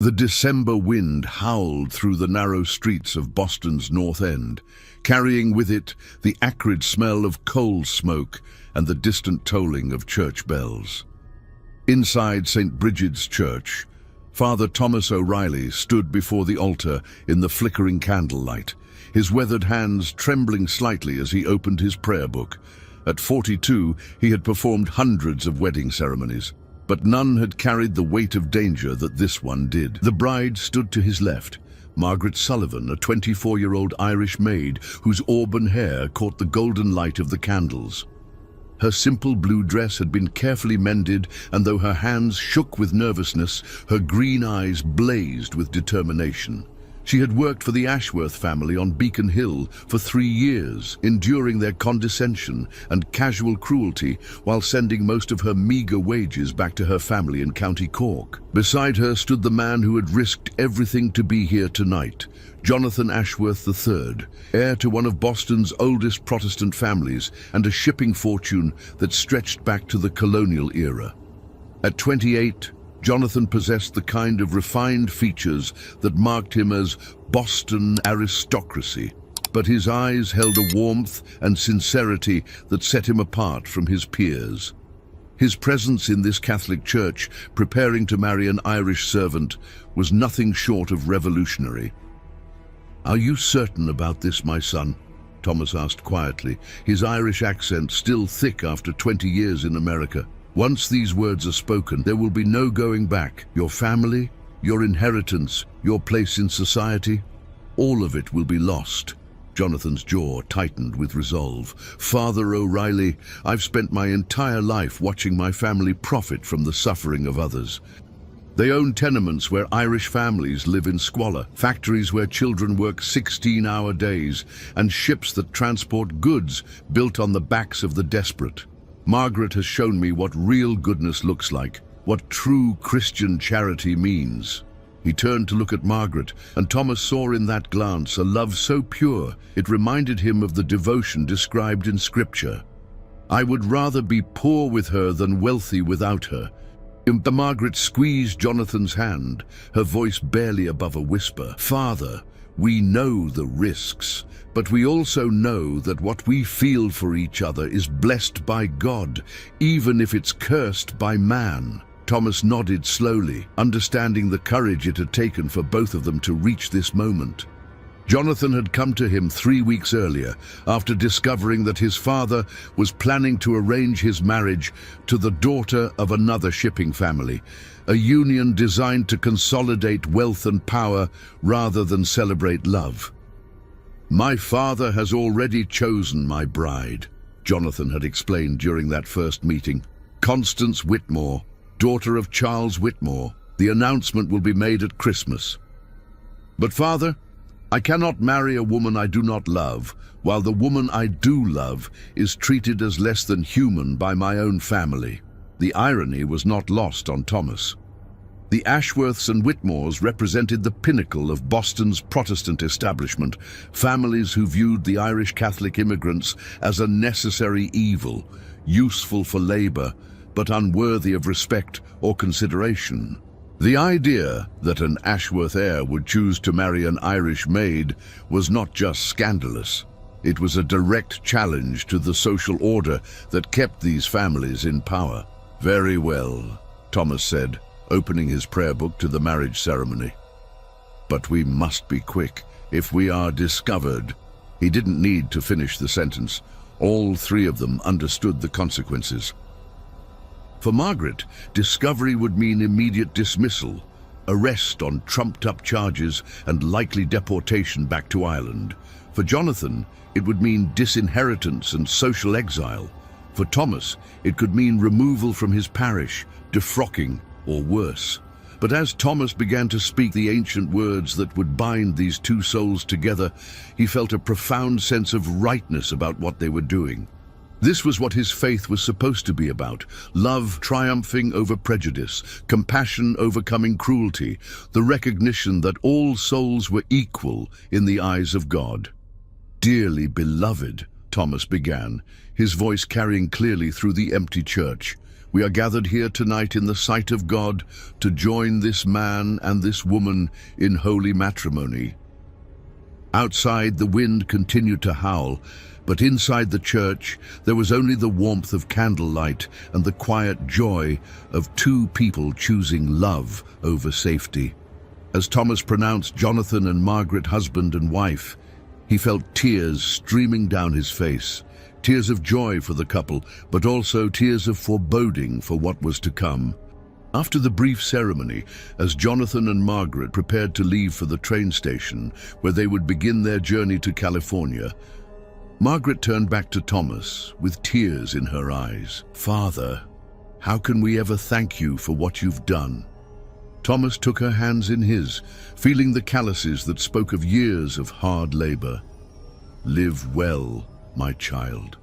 The December wind howled through the narrow streets of Boston's North End, carrying with it the acrid smell of coal smoke and the distant tolling of church bells. Inside St. Bridget's Church, Father Thomas O'Reilly stood before the altar in the flickering candlelight, his weathered hands trembling slightly as he opened his prayer book. At 42, he had performed hundreds of wedding ceremonies, but none had carried the weight of danger that this one did. The bride stood to his left, Margaret Sullivan, a 24-year-old Irish maid whose auburn hair caught the golden light of the candles. Her simple blue dress had been carefully mended, and though her hands shook with nervousness, her green eyes blazed with determination. She had worked for the Ashworth family on Beacon Hill for 3 years, enduring their condescension and casual cruelty while sending most of her meagre wages back to her family in County Cork. Beside her stood the man who had risked everything to be here tonight, Jonathan Ashworth III, heir to one of Boston's oldest Protestant families and a shipping fortune that stretched back to the colonial era. At 28, Jonathan possessed the kind of refined features that marked him as Boston aristocracy, but his eyes held a warmth and sincerity that set him apart from his peers. His presence in this Catholic church, preparing to marry an Irish servant, was nothing short of revolutionary. "Are you certain about this, my son?" Thomas asked quietly, his Irish accent still thick after 20 years in America. "Once these words are spoken, there will be no going back. Your family, your inheritance, your place in society, all of it will be lost." Jonathan's jaw tightened with resolve. "Father O'Reilly, I've spent my entire life watching my family profit from the suffering of others. They own tenements where Irish families live in squalor, factories where children work 16-hour days, and ships that transport goods built on the backs of the desperate. Margaret has shown me what real goodness looks like, what true Christian charity means." He turned to look at Margaret, and Thomas saw in that glance a love so pure it reminded him of the devotion described in Scripture. "I would rather be poor with her than wealthy without her." Margaret squeezed Jonathan's hand, her voice barely above a whisper. "Father, we know the risks, but we also know that what we feel for each other is blessed by God, even if it's cursed by man." Thomas nodded slowly, understanding the courage it had taken for both of them to reach this moment. Jonathan had come to him 3 weeks earlier, after discovering that his father was planning to arrange his marriage to the daughter of another shipping family, a union designed to consolidate wealth and power rather than celebrate love. "My father has already chosen my bride," Jonathan had explained during that first meeting. "Constance Whitmore, daughter of Charles Whitmore. The announcement will be made at Christmas. But father, I cannot marry a woman I do not love, while the woman I do love is treated as less than human by my own family." The irony was not lost on Thomas. The Ashworths and Whitmores represented the pinnacle of Boston's Protestant establishment, families who viewed the Irish Catholic immigrants as a necessary evil, useful for labor, but unworthy of respect or consideration. The idea that an Ashworth heir would choose to marry an Irish maid was not just scandalous. It was a direct challenge to the social order that kept these families in power. "Very well," Thomas said, opening his prayer book to the marriage ceremony. "But we must be quick. If we are discovered..." He didn't need to finish the sentence. All three of them understood the consequences. For Margaret, discovery would mean immediate dismissal, arrest on trumped-up charges, and likely deportation back to Ireland. For Jonathan, it would mean disinheritance and social exile. For Thomas, it could mean removal from his parish, defrocking, or worse. But as Thomas began to speak the ancient words that would bind these two souls together, he felt a profound sense of rightness about what they were doing. This was what his faith was supposed to be about: love triumphing over prejudice, compassion overcoming cruelty, the recognition that all souls were equal in the eyes of God. "Dearly beloved," Thomas began, his voice carrying clearly through the empty church, we are gathered here tonight in the sight of God to join this man and this woman in holy matrimony." Outside, the wind continued to howl, but inside the church, there was only the warmth of candlelight and the quiet joy of two people choosing love over safety. As Thomas pronounced Jonathan and Margaret husband and wife, he felt tears streaming down his face. Tears of joy for the couple, but also tears of foreboding for what was to come. After the brief ceremony, as Jonathan and Margaret prepared to leave for the train station, where they would begin their journey to California, Margaret turned back to Thomas with tears in her eyes. "Father, how can we ever thank you for what you've done?" Thomas took her hands in his, feeling the calluses that spoke of years of hard labor. "Live well, my child.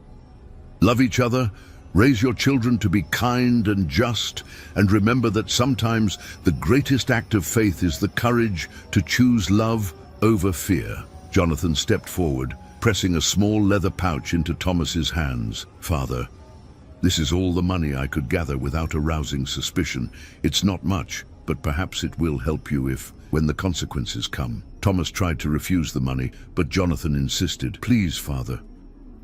Love each other, raise your children to be kind and just, and remember that sometimes the greatest act of faith is the courage to choose love over fear." Jonathan stepped forward, pressing a small leather pouch into Thomas's hands. "Father, this is all the money I could gather without arousing suspicion. It's not much, but perhaps it will help you when the consequences come." Thomas tried to refuse the money, but Jonathan insisted. "Please, Father,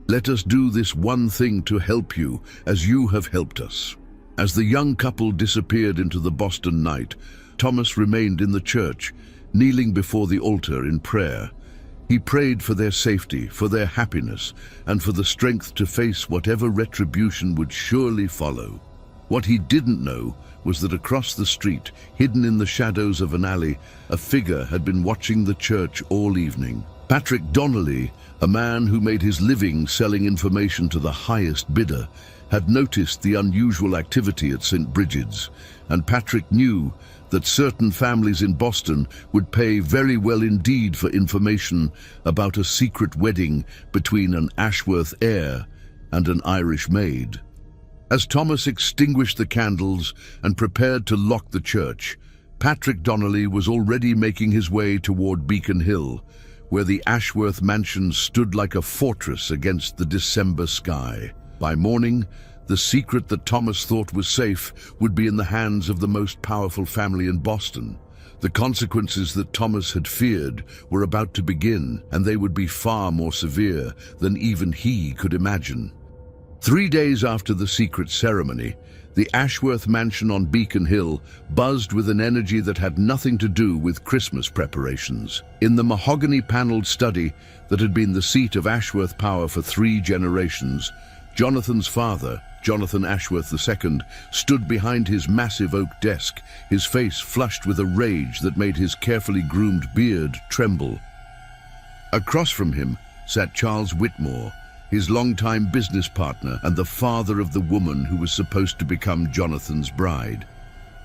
let us do this one thing to help you, as you have helped us." As the young couple disappeared into the Boston night, Thomas remained in the church, kneeling before the altar in prayer. He prayed for their safety, for their happiness, and for the strength to face whatever retribution would surely follow. What he didn't know was that across the street, hidden in the shadows of an alley, a figure had been watching the church all evening. Patrick Donnelly, a man who made his living selling information to the highest bidder, had noticed the unusual activity at St. Bridget's, and Patrick knew that certain families in Boston would pay very well indeed for information about a secret wedding between an Ashworth heir and an Irish maid. As Thomas extinguished the candles and prepared to lock the church, Patrick Donnelly was already making his way toward Beacon Hill, where the Ashworth mansion stood like a fortress against the December sky. By morning, the secret that Thomas thought was safe would be in the hands of the most powerful family in Boston. The consequences that Thomas had feared were about to begin, and they would be far more severe than even he could imagine. 3 days after the secret ceremony, the Ashworth mansion on Beacon Hill buzzed with an energy that had nothing to do with Christmas preparations. In the mahogany-paneled study that had been the seat of Ashworth power for 3 generations, Jonathan's father, Jonathan Ashworth II, stood behind his massive oak desk, his face flushed with a rage that made his carefully groomed beard tremble. Across from him sat Charles Whitmore, his longtime business partner and the father of the woman who was supposed to become Jonathan's bride.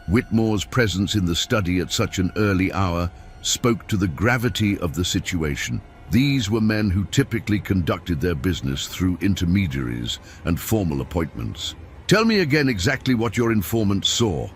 Whitmore's presence in the study at such an early hour spoke to the gravity of the situation. These were men who typically conducted their business through intermediaries and formal appointments. "Tell me again exactly what your informant saw,"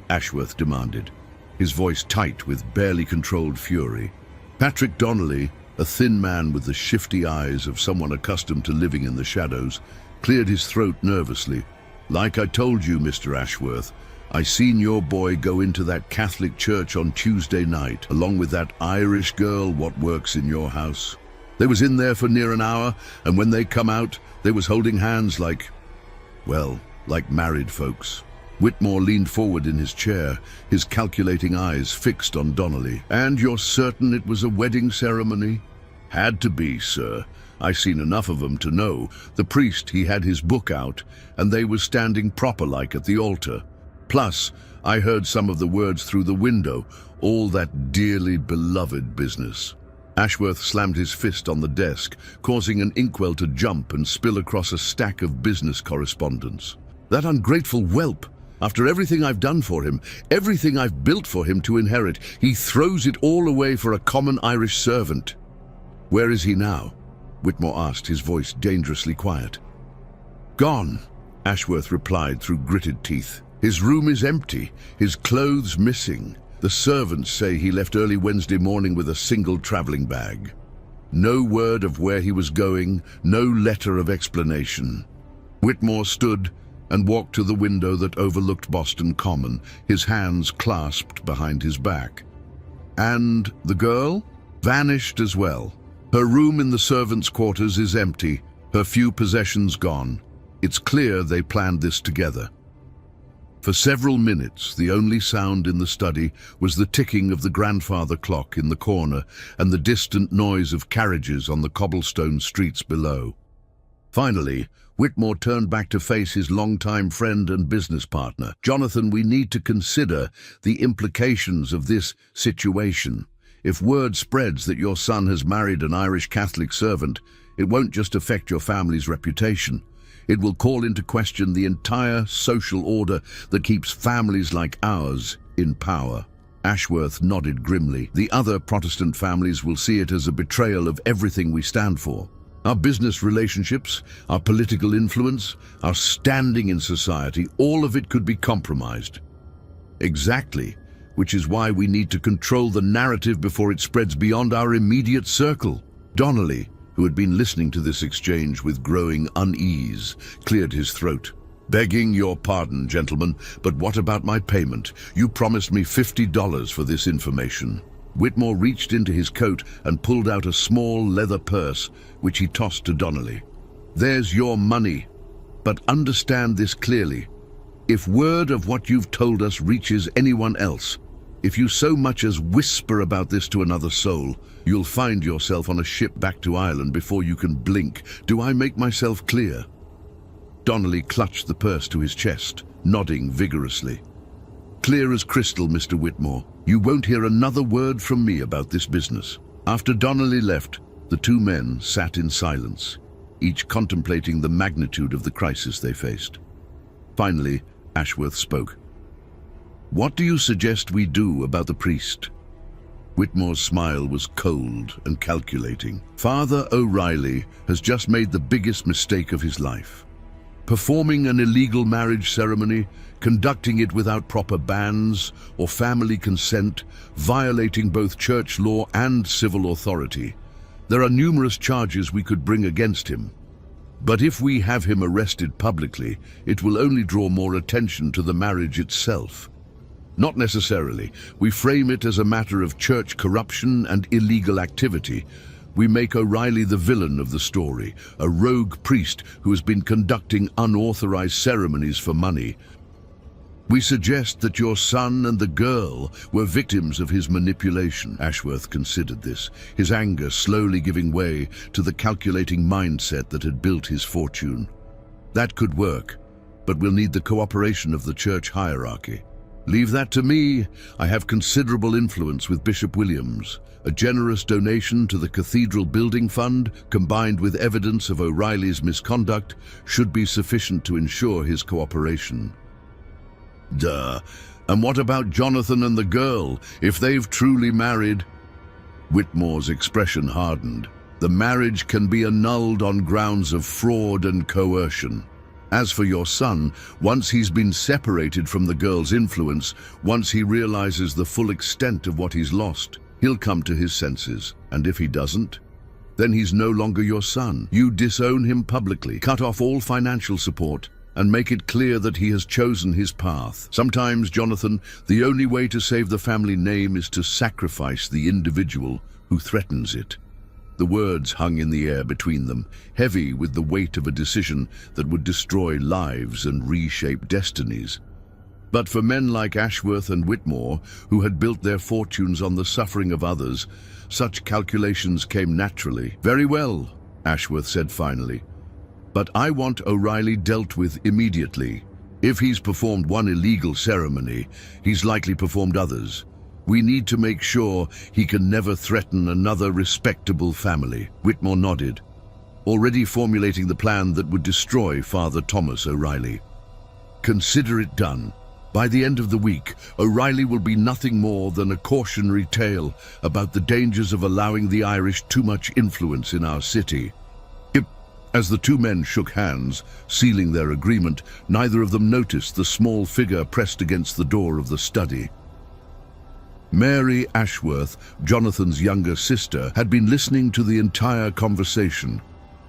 Ashworth demanded, his voice tight with barely controlled fury. Patrick Donnelly, a thin man with the shifty eyes of someone accustomed to living in the shadows, cleared his throat nervously. "Like I told you, Mr. Ashworth, I seen your boy go into that Catholic church on Tuesday night, along with that Irish girl what works in your house. They was in there for near an hour, and when they come out, they was holding hands like married folks." Whitmore leaned forward in his chair, his calculating eyes fixed on Donnelly. "And you're certain it was a wedding ceremony?" "Had to be, sir. I seen enough of 'em to know. The priest, he had his book out, and they was standing proper-like at the altar. Plus, I heard some of the words through the window, all that dearly beloved business." Ashworth slammed his fist on the desk, causing an inkwell to jump and spill across a stack of business correspondence. "That ungrateful whelp! After everything I've done for him, everything I've built for him to inherit, he throws it all away for a common Irish servant." "Where is he now?" Whitmore asked, his voice dangerously quiet. "Gone," Ashworth replied through gritted teeth. "His room is empty, his clothes missing. The servants say he left early Wednesday morning with a single traveling bag. No word of where he was going, no letter of explanation." Whitmore stood, and walked to the window that overlooked Boston Common, his hands clasped behind his back. And the girl? Vanished as well. Her room in the servants' quarters is empty, her few possessions gone. It's clear they planned this together. For several minutes, the only sound in the study was the ticking of the grandfather clock in the corner and the distant noise of carriages on the cobblestone streets below. Finally, Whitmore turned back to face his longtime friend and business partner. "Jonathan, we need to consider the implications of this situation. If word spreads that your son has married an Irish Catholic servant, it won't just affect your family's reputation. It will call into question the entire social order that keeps families like ours in power." Ashworth nodded grimly. "The other Protestant families will see it as a betrayal of everything we stand for. Our business relationships, our political influence, our standing in society, all of it could be compromised." "Exactly, which is why we need to control the narrative before it spreads beyond our immediate circle." Donnelly, who had been listening to this exchange with growing unease, cleared his throat. "Begging your pardon, gentlemen, but what about my payment? You promised me $50 for this information." Whitmore reached into his coat and pulled out a small leather purse, which he tossed to Donnelly. "There's your money, but understand this clearly. If word of what you've told us reaches anyone else, if you so much as whisper about this to another soul, you'll find yourself on a ship back to Ireland before you can blink. Do I make myself clear?" Donnelly clutched the purse to his chest, nodding vigorously. "Clear as crystal, Mr. Whitmore. You won't hear another word from me about this business." After Donnelly left, the two men sat in silence, each contemplating the magnitude of the crisis they faced. Finally, Ashworth spoke. "What do you suggest we do about the priest?" Whitmore's smile was cold and calculating. "Father O'Reilly has just made the biggest mistake of his life. Performing an illegal marriage ceremony, conducting it without proper bans or family consent, violating both church law and civil authority. There are numerous charges we could bring against him. But if we have him arrested publicly, it will only draw more attention to the marriage itself. Not necessarily. We frame it as a matter of church corruption and illegal activity. We make O'Reilly the villain of the story, a rogue priest who has been conducting unauthorized ceremonies for money. We suggest that your son and the girl were victims of his manipulation." Ashworth considered this, his anger slowly giving way to the calculating mindset that had built his fortune. "That could work, but we'll need the cooperation of the church hierarchy." "Leave that to me. I have considerable influence with Bishop Williams. A generous donation to the Cathedral Building Fund, combined with evidence of O'Reilly's misconduct, should be sufficient to ensure his cooperation." "Duh. And what about Jonathan and the girl, if they've truly married?" Whitmore's expression hardened. "The marriage can be annulled on grounds of fraud and coercion. As for your son, once he's been separated from the girl's influence, once he realizes the full extent of what he's lost, he'll come to his senses. And if he doesn't, then he's no longer your son. You disown him publicly, cut off all financial support, and make it clear that he has chosen his path. Sometimes, Jonathan, the only way to save the family name is to sacrifice the individual who threatens it." The words hung in the air between them, heavy with the weight of a decision that would destroy lives and reshape destinies. But for men like Ashworth and Whitmore, who had built their fortunes on the suffering of others, such calculations came naturally. "Very well," Ashworth said finally. "But I want O'Reilly dealt with immediately. If he's performed one illegal ceremony, he's likely performed others. We need to make sure he can never threaten another respectable family." Whitmore nodded, already formulating the plan that would destroy Father Thomas O'Reilly. "Consider it done. By the end of the week, O'Reilly will be nothing more than a cautionary tale about the dangers of allowing the Irish too much influence in our city." As the two men shook hands, sealing their agreement, neither of them noticed the small figure pressed against the door of the study. Mary Ashworth, Jonathan's younger sister, had been listening to the entire conversation.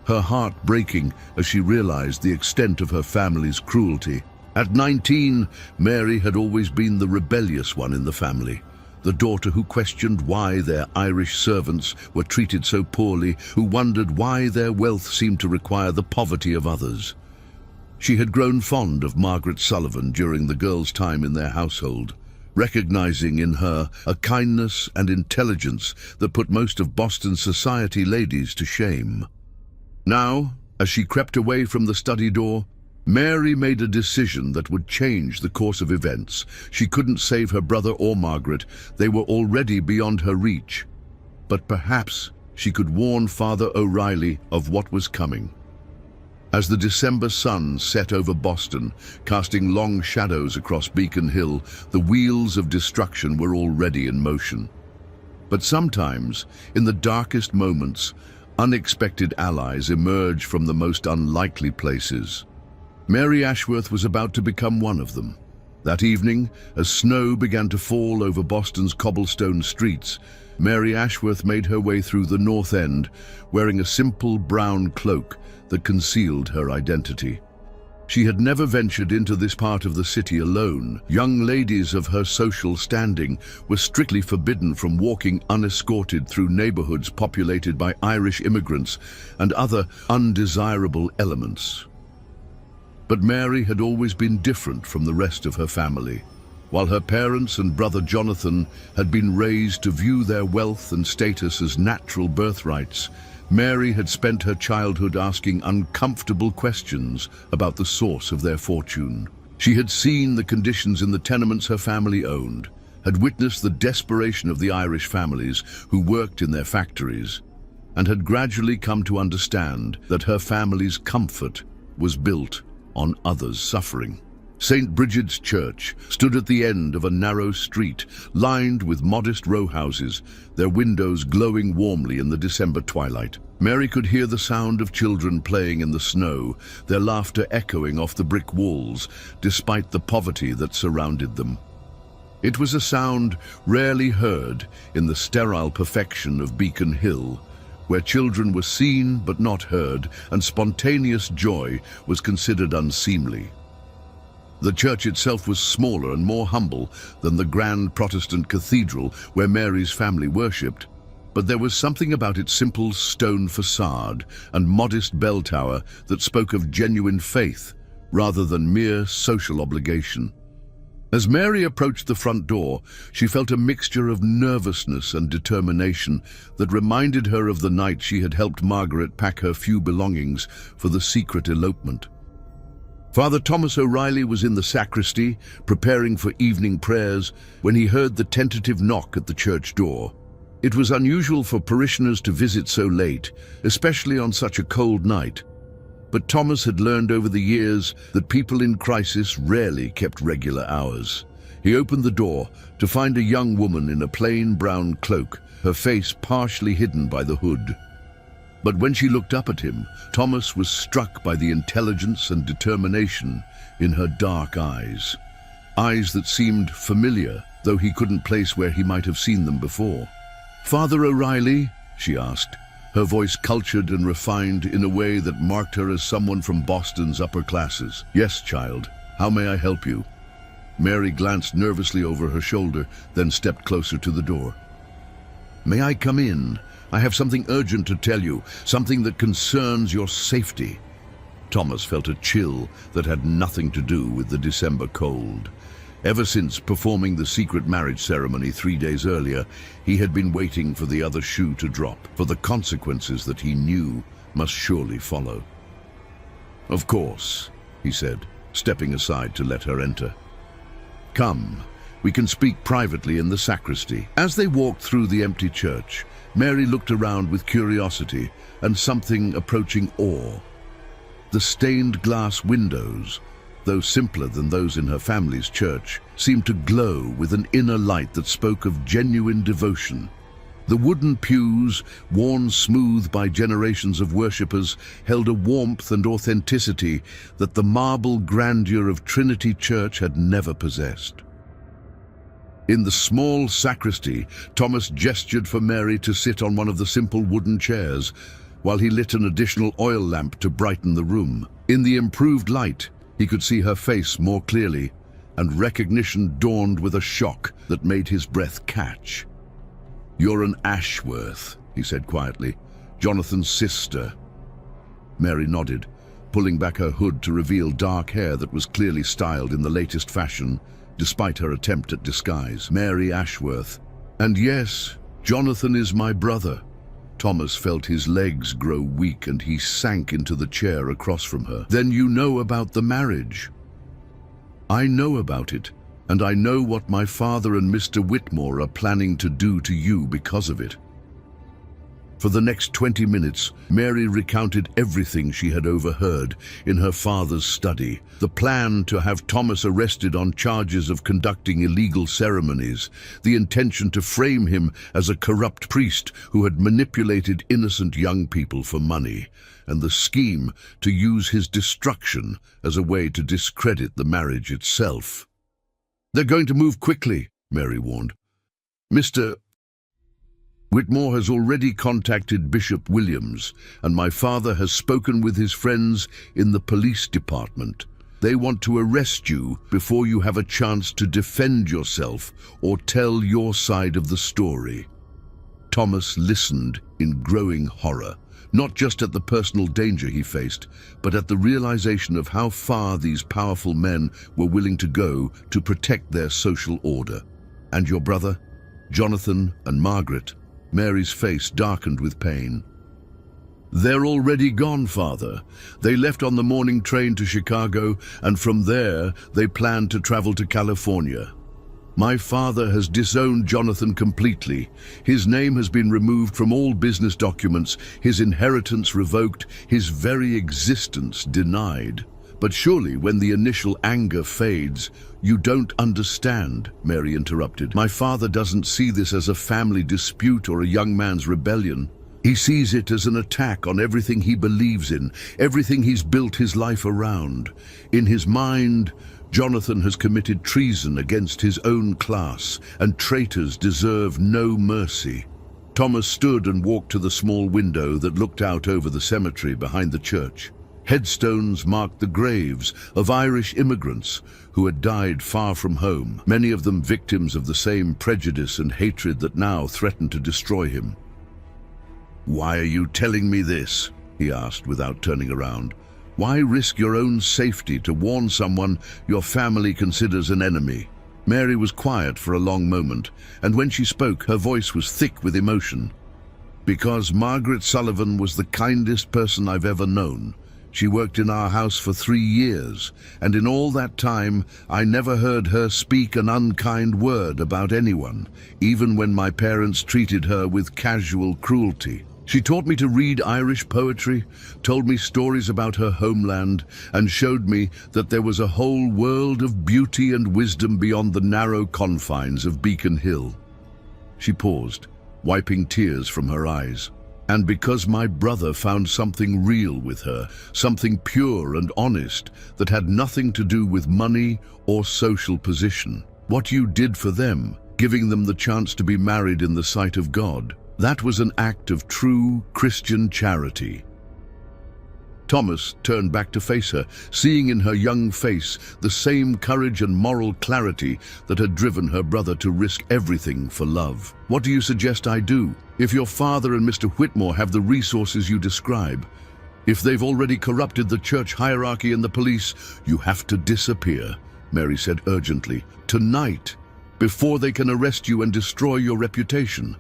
her heart breaking as she realized the extent of her family's cruelty. At 19, Mary had always been the rebellious one in the family, the daughter who questioned why their Irish servants were treated so poorly, who wondered why their wealth seemed to require the poverty of others. She had grown fond of Margaret Sullivan during the girls' time in their household, recognizing in her a kindness and intelligence that put most of Boston's society ladies to shame. Now, as she crept away from the study door, Mary made a decision that would change the course of events. She couldn't save her brother or Margaret. They were already beyond her reach. But perhaps she could warn Father O'Reilly of what was coming. As the December sun set over Boston, casting long shadows across Beacon Hill, the wheels of destruction were already in motion. But sometimes, in the darkest moments, unexpected allies emerge from the most unlikely places. Mary Ashworth was about to become one of them. That evening, as snow began to fall over Boston's cobblestone streets, Mary Ashworth made her way through the North End, wearing a simple brown cloak that concealed her identity. She had never ventured into this part of the city alone. Young ladies of her social standing were strictly forbidden from walking unescorted through neighborhoods populated by Irish immigrants and other undesirable elements. But Mary had always been different from the rest of her family. While her parents and brother Jonathan had been raised to view their wealth and status as natural birthrights, Mary had spent her childhood asking uncomfortable questions about the source of their fortune. She had seen the conditions in the tenements her family owned, had witnessed the desperation of the Irish families who worked in their factories, and had gradually come to understand that her family's comfort was built on others' suffering. St. Bridget's Church stood at the end of a narrow street lined with modest row houses, their windows glowing warmly in the December twilight. Mary could hear the sound of children playing in the snow, their laughter echoing off the brick walls, despite the poverty that surrounded them. It was a sound rarely heard in the sterile perfection of Beacon Hill, where children were seen but not heard, and spontaneous joy was considered unseemly. The church itself was smaller and more humble than the grand Protestant cathedral where Mary's family worshipped, but there was something about its simple stone facade and modest bell tower that spoke of genuine faith rather than mere social obligation. As Mary approached the front door, she felt a mixture of nervousness and determination that reminded her of the night she had helped Margaret pack her few belongings for the secret elopement. Father Thomas O'Reilly was in the sacristy, preparing for evening prayers, when he heard the tentative knock at the church door. It was unusual for parishioners to visit so late, especially on such a cold night. But Thomas had learned over the years that people in crisis rarely kept regular hours. He opened the door to find a young woman in a plain brown cloak, her face partially hidden by the hood. But when she looked up at him, Thomas was struck by the intelligence and determination in her dark eyes. Eyes that seemed familiar, though he couldn't place where he might have seen them before. "Father O'Reilly?" she asked, her voice cultured and refined in a way that marked her as someone from Boston's upper classes. "Yes, child. How may I help you?" Mary glanced nervously over her shoulder, then stepped closer to the door. "May I come in? I have something urgent to tell you, something that concerns your safety." Thomas felt a chill that had nothing to do with the December cold. Ever since performing the secret marriage ceremony 3 days earlier, he had been waiting for the other shoe to drop, for the consequences that he knew must surely follow. "Of course," he said, stepping aside to let her enter. "Come, we can speak privately in the sacristy." As they walked through the empty church, Mary looked around with curiosity and something approaching awe. The stained glass windows, though simpler than those in her family's church, seemed to glow with an inner light that spoke of genuine devotion. The wooden pews, worn smooth by generations of worshippers, held a warmth and authenticity that the marble grandeur of Trinity Church had never possessed. In the small sacristy, Thomas gestured for Mary to sit on one of the simple wooden chairs. while he lit an additional oil lamp to brighten the room. In the improved light, he could see her face more clearly, and recognition dawned with a shock that made his breath catch. "You're an Ashworth," he said quietly. "Jonathan's sister." Mary nodded, pulling back her hood to reveal dark hair that was clearly styled in the latest fashion, despite her attempt at disguise. "Mary Ashworth. And yes, Jonathan is my brother." Thomas felt his legs grow weak and he sank into the chair across from her. "Then you know about the marriage?" "I know about it, and I know what my father and Mr. Whitmore are planning to do to you because of it." For the next 20 minutes, Mary recounted everything she had overheard in her father's study. The plan to have Thomas arrested on charges of conducting illegal ceremonies, the intention to frame him as a corrupt priest who had manipulated innocent young people for money, and the scheme to use his destruction as a way to discredit the marriage itself. "They're going to move quickly," Mary warned. "Mr. Whitmore has already contacted Bishop Williams, and my father has spoken with his friends in the police department. They want to arrest you before you have a chance to defend yourself or tell your side of the story." Thomas listened in growing horror, not just at the personal danger he faced, but at the realization of how far these powerful men were willing to go to protect their social order. "And your brother, Jonathan and Margaret?" Mary's face darkened with pain. "They're already gone, Father. They left on the morning train to Chicago, and from there they planned to travel to California. My father has disowned Jonathan completely. His name has been removed from all business documents, his inheritance revoked, his very existence denied." "But surely when the initial anger fades, you don't understand," Mary interrupted. "My father doesn't see this as a family dispute or a young man's rebellion. He sees it as an attack on everything he believes in, everything he's built his life around. In his mind, Jonathan has committed treason against his own class, and traitors deserve no mercy." Thomas stood and walked to the small window that looked out over the cemetery behind the church. Headstones marked the graves of Irish immigrants who had died far from home, many of them victims of the same prejudice and hatred that now threatened to destroy him. "Why are you telling me this?" he asked without turning around. "Why risk your own safety to warn someone your family considers an enemy?" Mary was quiet for a long moment, and when she spoke, her voice was thick with emotion. "Because Margaret Sullivan was the kindest person I've ever known. She worked in our house for 3 years, and in all that time, I never heard her speak an unkind word about anyone, even when my parents treated her with casual cruelty. She taught me to read Irish poetry, told me stories about her homeland, and showed me that there was a whole world of beauty and wisdom beyond the narrow confines of Beacon Hill." She paused, wiping tears from her eyes. "And because my brother found something real with her, something pure and honest that had nothing to do with money or social position. What you did for them, giving them the chance to be married in the sight of God, that was an act of true Christian charity." Thomas turned back to face her, seeing in her young face the same courage and moral clarity that had driven her brother to risk everything for love. "What do you suggest I do? If your father and Mr. Whitmore have the resources you describe, if they've already corrupted the church hierarchy and the police, you have to disappear," Mary said urgently. "Tonight, before they can arrest you and destroy your reputation.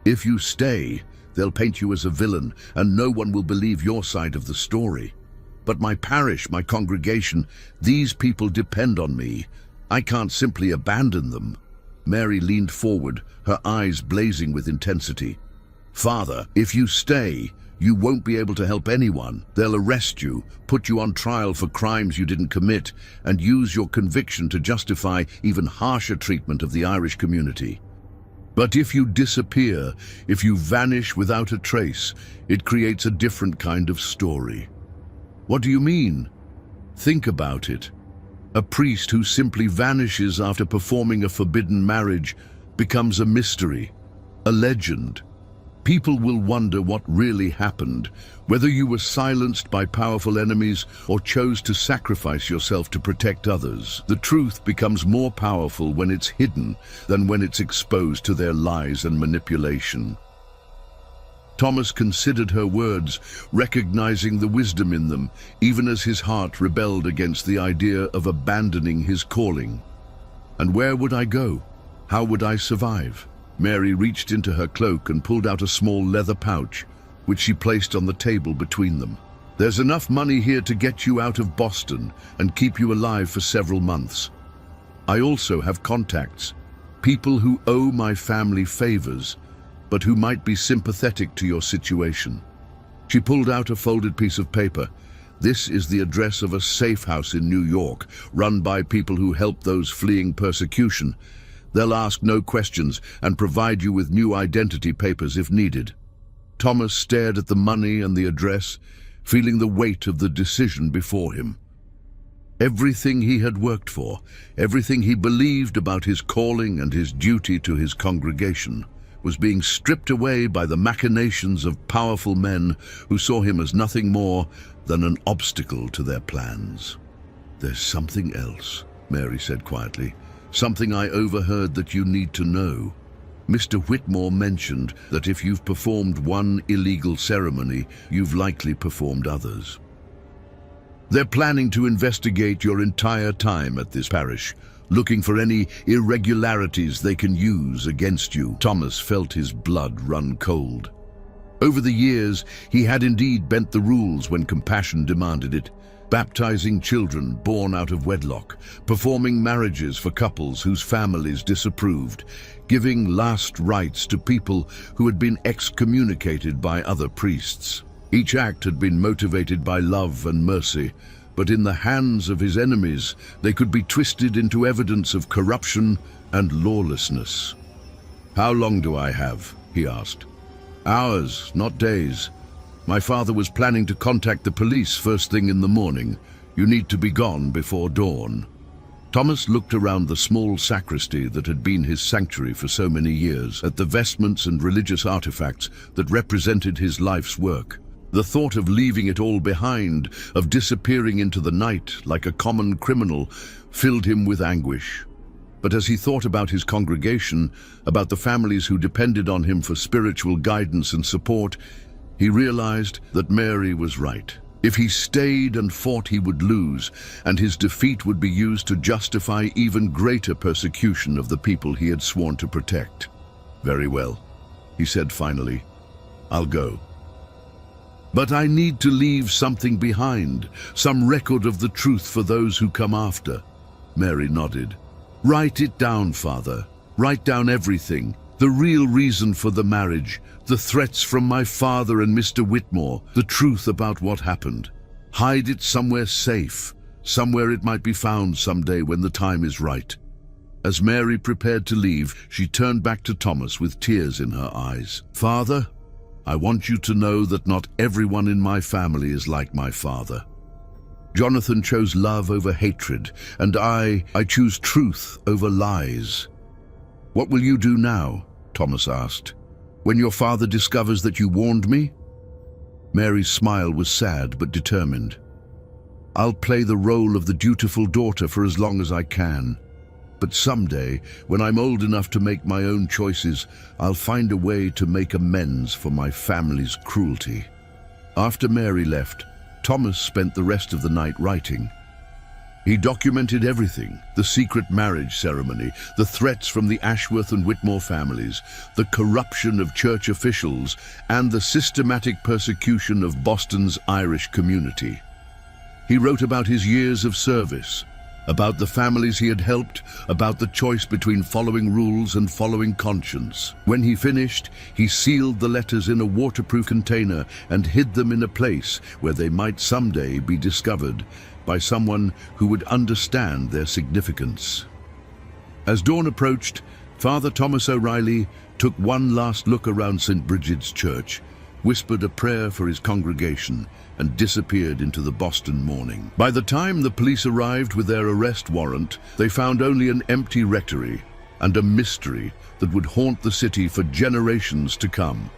If you stay, they'll paint you as a villain, and no one will believe your side of the story. But my parish, my congregation, these people depend on me. I can't simply abandon them." Mary leaned forward, her eyes blazing with intensity. "Father, if you stay, you won't be able to help anyone. They'll arrest you, put you on trial for crimes you didn't commit, and use your conviction to justify even harsher treatment of the Irish community. But if you disappear, if you vanish without a trace, it creates a different kind of story." "What do you mean?" "Think about it. A priest who simply vanishes after performing a forbidden marriage becomes a mystery, a legend. People will wonder what really happened, whether you were silenced by powerful enemies or chose to sacrifice yourself to protect others. The truth becomes more powerful when it's hidden than when it's exposed to their lies and manipulation. Thomas considered her words, recognizing the wisdom in them, even as his heart rebelled against the idea of abandoning his calling. And where would I go? How would I survive? Mary reached into her cloak and pulled out a small leather pouch, which she placed on the table between them. There's enough money here to get you out of Boston and keep you alive for several months. I also have contacts, people who owe my family favors, but who might be sympathetic to your situation. She pulled out a folded piece of paper. This is the address of a safe house in New York, run by people who help those fleeing persecution. They'll ask no questions and provide you with new identity papers if needed. Thomas stared at the money and the address, feeling the weight of the decision before him. Everything he had worked for, everything he believed about his calling and his duty to his congregation, was being stripped away by the machinations of powerful men who saw him as nothing more than an obstacle to their plans. "There's something else," Mary said quietly. "Something I overheard that you need to know. Mr. Whitmore mentioned that if you've performed one illegal ceremony, you've likely performed others. They're planning to investigate your entire time at this parish, looking for any irregularities they can use against you." Thomas felt his blood run cold. Over the years, he had indeed bent the rules when compassion demanded it, baptizing children born out of wedlock, performing marriages for couples whose families disapproved, giving last rites to people who had been excommunicated by other priests. Each act had been motivated by love and mercy, but in the hands of his enemies, they could be twisted into evidence of corruption and lawlessness. "How long do I have?" he asked. "Hours, not days. My father was planning to contact the police first thing in the morning. You need to be gone before dawn." Thomas looked around the small sacristy that had been his sanctuary for so many years, at the vestments and religious artifacts that represented his life's work. The thought of leaving it all behind, of disappearing into the night like a common criminal, filled him with anguish. But as he thought about his congregation, about the families who depended on him for spiritual guidance and support, he realized that Mary was right. If he stayed and fought, he would lose, and his defeat would be used to justify even greater persecution of the people he had sworn to protect. "Very well," he said finally. "I'll go. But I need to leave something behind, some record of the truth for those who come after." Mary nodded. "Write it down, Father. Write down everything. The real reason for the marriage, the threats from my father and Mr. Whitmore, the truth about what happened. Hide it somewhere safe, somewhere it might be found someday when the time is right." As Mary prepared to leave, she turned back to Thomas with tears in her eyes. "Father, I want you to know that not everyone in my family is like my father. Jonathan chose love over hatred, and I choose truth over lies." "What will you do now?" Thomas asked. "When your father discovers that you warned me?" Mary's smile was sad but determined. "I'll play the role of the dutiful daughter for as long as I can. But someday, when I'm old enough to make my own choices, I'll find a way to make amends for my family's cruelty." After Mary left, Thomas spent the rest of the night writing. He documented everything: the secret marriage ceremony, the threats from the Ashworth and Whitmore families, the corruption of church officials, and the systematic persecution of Boston's Irish community. He wrote about his years of service, about the families he had helped, about the choice between following rules and following conscience. When he finished, he sealed the letters in a waterproof container and hid them in a place where they might someday be discovered by someone who would understand their significance. As dawn approached, Father Thomas O'Reilly took one last look around St. Bridget's Church, whispered a prayer for his congregation, and disappeared into the Boston morning. By the time the police arrived with their arrest warrant, they found only an empty rectory and a mystery that would haunt the city for generations to come.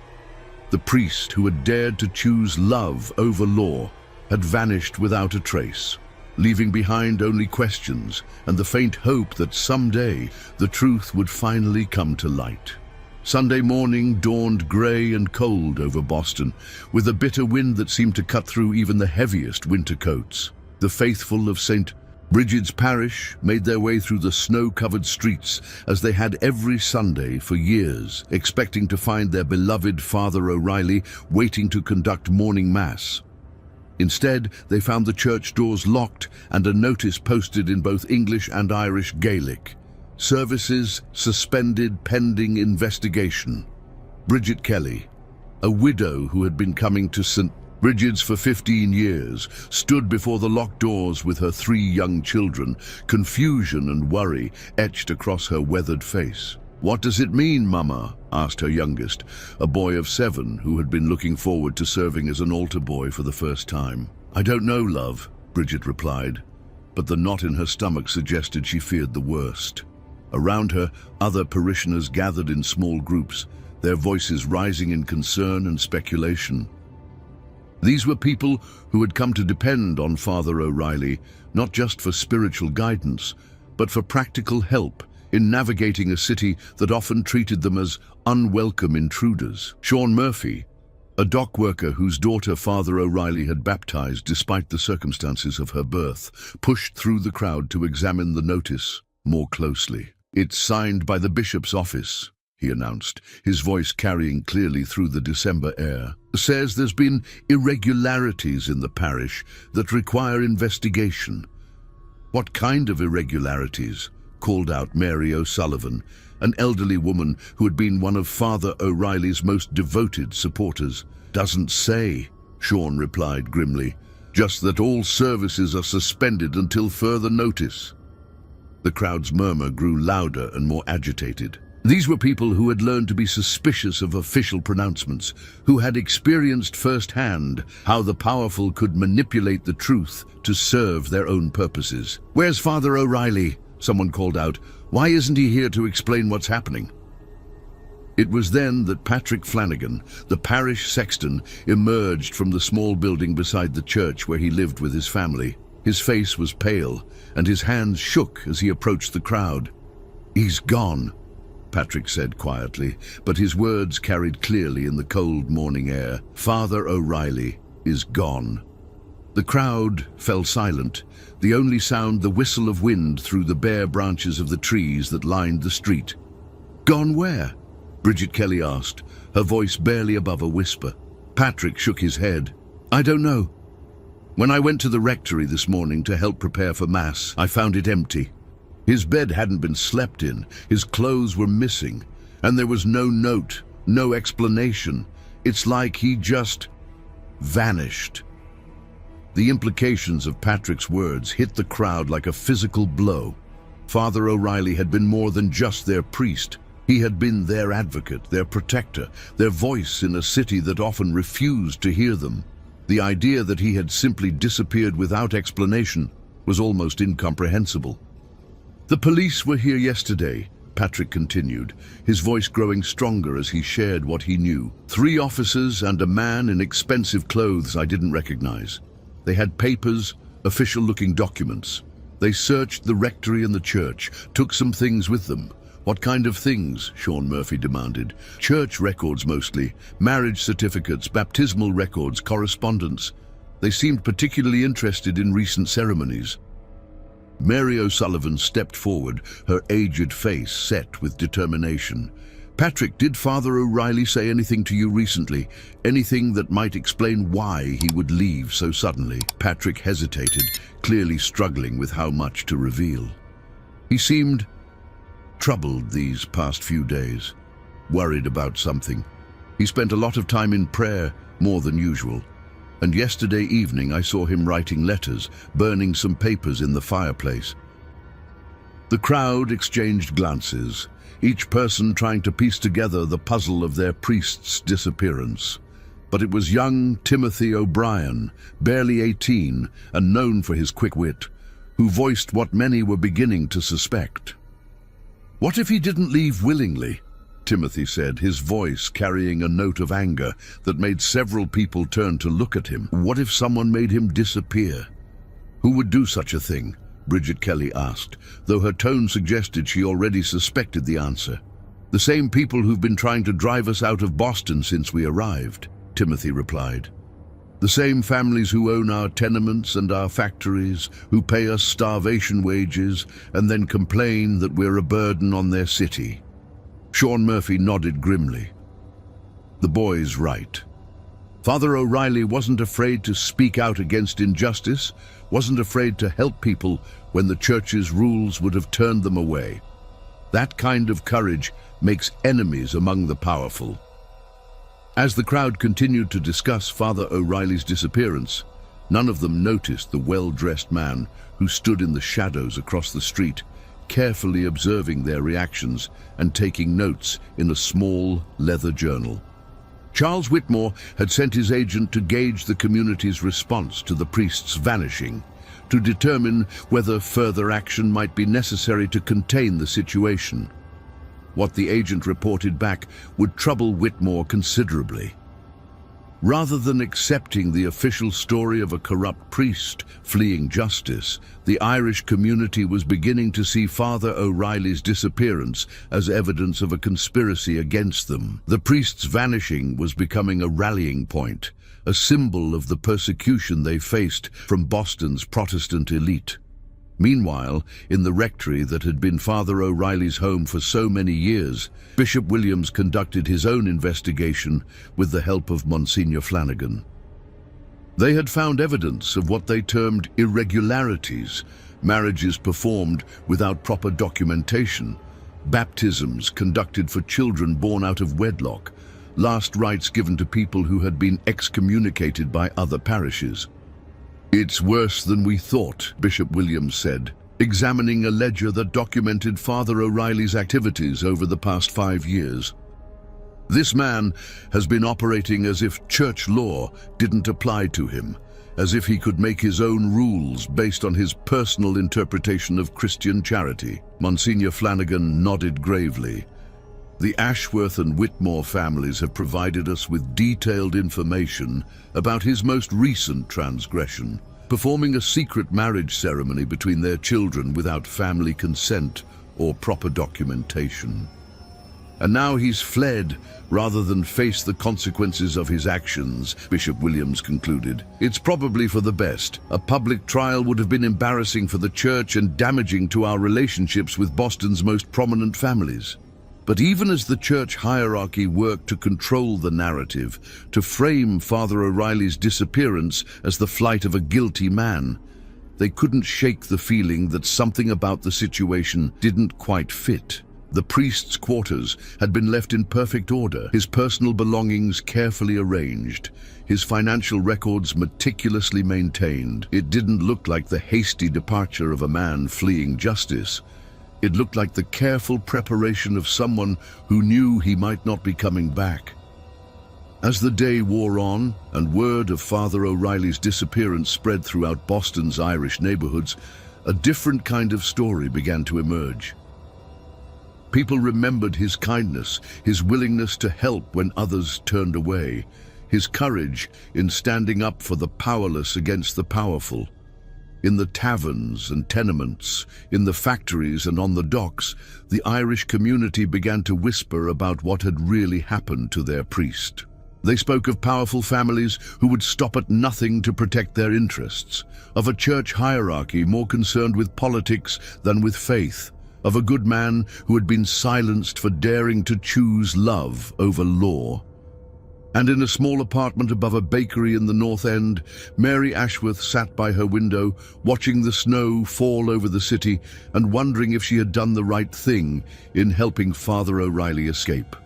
The priest who had dared to choose love over law had vanished without a trace, leaving behind only questions and the faint hope that someday the truth would finally come to light. Sunday morning dawned grey and cold over Boston, with a bitter wind that seemed to cut through even the heaviest winter coats. The faithful of St. Brigid's Parish made their way through the snow-covered streets as they had every Sunday for years, expecting to find their beloved Father O'Reilly waiting to conduct morning mass. Instead, they found the church doors locked and a notice posted in both English and Irish Gaelic. Services suspended pending investigation. Bridget Kelly, a widow who had been coming to St. Brigid's for 15 years, stood before the locked doors with her 3 young children, confusion and worry etched across her weathered face. "What does it mean, Mama?" asked her youngest, a boy of 7 who had been looking forward to serving as an altar boy for the first time. "I don't know, love," Bridget replied, but the knot in her stomach suggested she feared the worst. Around her, other parishioners gathered in small groups, their voices rising in concern and speculation. These were people who had come to depend on Father O'Reilly, not just for spiritual guidance, but for practical help in navigating a city that often treated them as unwelcome intruders. Sean Murphy, a dock worker whose daughter Father O'Reilly had baptized despite the circumstances of her birth, pushed through the crowd to examine the notice more closely. "It's signed by the bishop's office," he announced, his voice carrying clearly through the December air. "Says there's been irregularities in the parish that require investigation." "What kind of irregularities?" called out Mary O'Sullivan, an elderly woman who had been one of Father O'Reilly's most devoted supporters. "Doesn't say," Sean replied grimly, "just that all services are suspended until further notice." The crowd's murmur grew louder and more agitated. These were people who had learned to be suspicious of official pronouncements, who had experienced firsthand how the powerful could manipulate the truth to serve their own purposes. "Where's Father O'Reilly?" someone called out. "Why isn't he here to explain what's happening?" It was then that Patrick Flanagan, the parish sexton, emerged from the small building beside the church where he lived with his family. His face was pale, and his hands shook as he approached the crowd. "He's gone," Patrick said quietly, but his words carried clearly in the cold morning air. "Father O'Reilly is gone." The crowd fell silent, the only sound the whistle of wind through the bare branches of the trees that lined the street. "Gone where?" Bridget Kelly asked, her voice barely above a whisper. Patrick shook his head. "I don't know. When I went to the rectory this morning to help prepare for Mass, I found it empty. His bed hadn't been slept in, his clothes were missing, and there was no note, no explanation. It's like he just vanished." The implications of Patrick's words hit the crowd like a physical blow. Father O'Reilly had been more than just their priest. He had been their advocate, their protector, their voice in a city that often refused to hear them. The idea that he had simply disappeared without explanation was almost incomprehensible. "The police were here yesterday," Patrick continued, his voice growing stronger as he shared what he knew. "3 officers and a man in expensive clothes I didn't recognize. They had papers, official-looking documents. They searched the rectory and the church, took some things with them." "What kind of things?" Sean Murphy demanded. "Church records mostly, marriage certificates, baptismal records, correspondence. They seemed particularly interested in recent ceremonies." Mary O'Sullivan stepped forward, her aged face set with determination. "Patrick, did Father O'Reilly say anything to you recently? Anything that might explain why he would leave so suddenly?" Patrick hesitated, clearly struggling with how much to reveal. He seemed troubled these past few days, worried about something. He spent a lot of time in prayer, more than usual. And yesterday evening I saw him writing letters, burning some papers in the fireplace. The crowd exchanged glances, each person trying to piece together the puzzle of their priest's disappearance. But it was young Timothy O'Brien, barely 18 and known for his quick wit, who voiced what many were beginning to suspect. What if he didn't leave willingly? Timothy said, his voice carrying a note of anger that made several people turn to look at him. What if someone made him disappear? Who would do such a thing? Bridget Kelly asked, though her tone suggested she already suspected the answer. The same people who've been trying to drive us out of Boston since we arrived, Timothy replied. The same families who own our tenements and our factories, who pay us starvation wages and then complain that we're a burden on their city. Sean Murphy nodded grimly. The boy's right. Father O'Reilly wasn't afraid to speak out against injustice, wasn't afraid to help people when the church's rules would have turned them away. That kind of courage makes enemies among the powerful. As the crowd continued to discuss Father O'Reilly's disappearance, none of them noticed the well-dressed man who stood in the shadows across the street, carefully observing their reactions and taking notes in a small leather journal. Charles Whitmore had sent his agent to gauge the community's response to the priest's vanishing, to determine whether further action might be necessary to contain the situation. What the agent reported back would trouble Whitmore considerably. Rather than accepting the official story of a corrupt priest fleeing justice, the Irish community was beginning to see Father O'Reilly's disappearance as evidence of a conspiracy against them. The priest's vanishing was becoming a rallying point, a symbol of the persecution they faced from Boston's Protestant elite. Meanwhile, in the rectory that had been Father O'Reilly's home for so many years, Bishop Williams conducted his own investigation with the help of Monsignor Flanagan. They had found evidence of what they termed irregularities, marriages performed without proper documentation, baptisms conducted for children born out of wedlock, last rites given to people who had been excommunicated by other parishes. "It's worse than we thought," Bishop Williams said, examining a ledger that documented Father O'Reilly's activities over the past 5 years. "This man has been operating as if church law didn't apply to him, as if he could make his own rules based on his personal interpretation of Christian charity." Monsignor Flanagan nodded gravely. "The Ashworth and Whitmore families have provided us with detailed information about his most recent transgression, performing a secret marriage ceremony between their children without family consent or proper documentation. And now he's fled rather than face the consequences of his actions," Bishop Williams concluded. "It's probably for the best. A public trial would have been embarrassing for the church and damaging to our relationships with Boston's most prominent families." But even as the church hierarchy worked to control the narrative, to frame Father O'Reilly's disappearance as the flight of a guilty man, they couldn't shake the feeling that something about the situation didn't quite fit. The priest's quarters had been left in perfect order, his personal belongings carefully arranged, his financial records meticulously maintained. It didn't look like the hasty departure of a man fleeing justice. It looked like the careful preparation of someone who knew he might not be coming back. As the day wore on and word of Father O'Reilly's disappearance spread throughout Boston's Irish neighborhoods, a different kind of story began to emerge. People remembered his kindness, his willingness to help when others turned away, his courage in standing up for the powerless against the powerful. In the taverns and tenements, in the factories and on the docks, the Irish community began to whisper about what had really happened to their priest. They spoke of powerful families who would stop at nothing to protect their interests, of a church hierarchy more concerned with politics than with faith, of a good man who had been silenced for daring to choose love over law. And in a small apartment above a bakery in the North End, Mary Ashworth sat by her window, watching the snow fall over the city and wondering if she had done the right thing in helping Father O'Reilly escape.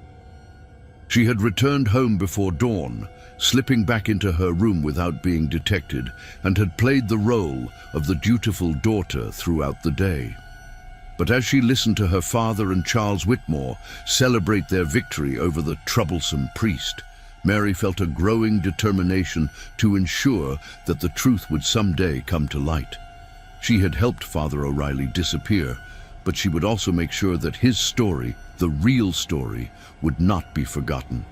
She had returned home before dawn, slipping back into her room without being detected, and had played the role of the dutiful daughter throughout the day. But as she listened to her father and Charles Whitmore celebrate their victory over the troublesome priest, Mary felt a growing determination to ensure that the truth would someday come to light. She had helped Father O'Reilly disappear, but she would also make sure that his story the real story would not be forgotten.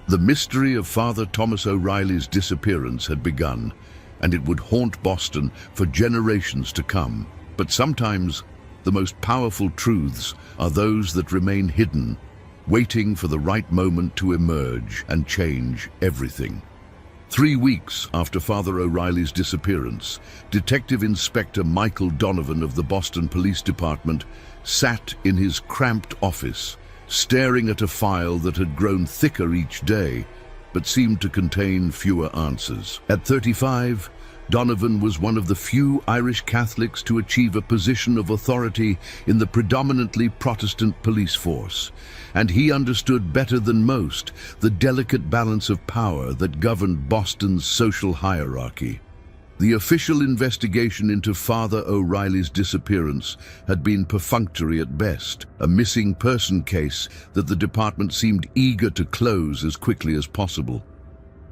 The mystery of Father Thomas O'Reilly's disappearance had begun, and it would haunt Boston for generations to come. But sometimes the most powerful truths are those that remain hidden, waiting for the right moment to emerge and change everything. 3 weeks after Father O'Reilly's disappearance, Detective Inspector Michael Donovan of the Boston Police Department sat in his cramped office, staring at a file that had grown thicker each day, but seemed to contain fewer answers. At 35, Donovan was one of the few Irish Catholics to achieve a position of authority in the predominantly Protestant police force, and he understood better than most the delicate balance of power that governed Boston's social hierarchy. The official investigation into Father O'Reilly's disappearance had been perfunctory at best, a missing person case that the department seemed eager to close as quickly as possible.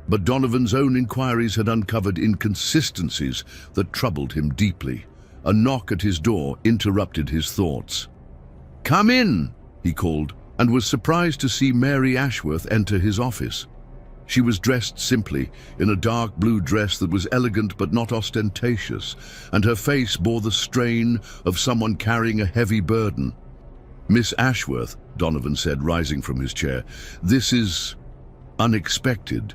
But Donovan's own inquiries had uncovered inconsistencies that troubled him deeply. A knock at his door interrupted his thoughts. "Come in," he called, and was surprised to see Mary Ashworth enter his office. She was dressed simply, in a dark blue dress that was elegant but not ostentatious, and her face bore the strain of someone carrying a heavy burden. "Miss Ashworth," Donovan said, rising from his chair, "this is unexpected.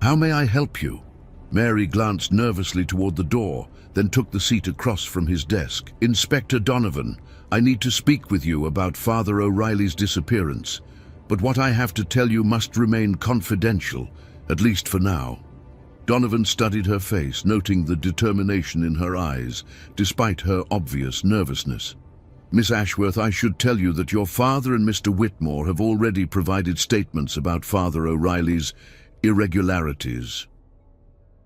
How may I help you?" Mary glanced nervously toward the door, then took the seat across from his desk. "Inspector Donovan, I need to speak with you about Father O'Reilly's disappearance, but what I have to tell you must remain confidential, at least for now." Donovan studied her face, noting the determination in her eyes, despite her obvious nervousness. "Miss Ashworth, I should tell you that your father and Mr. Whitmore have already provided statements about Father O'Reilly's irregularities.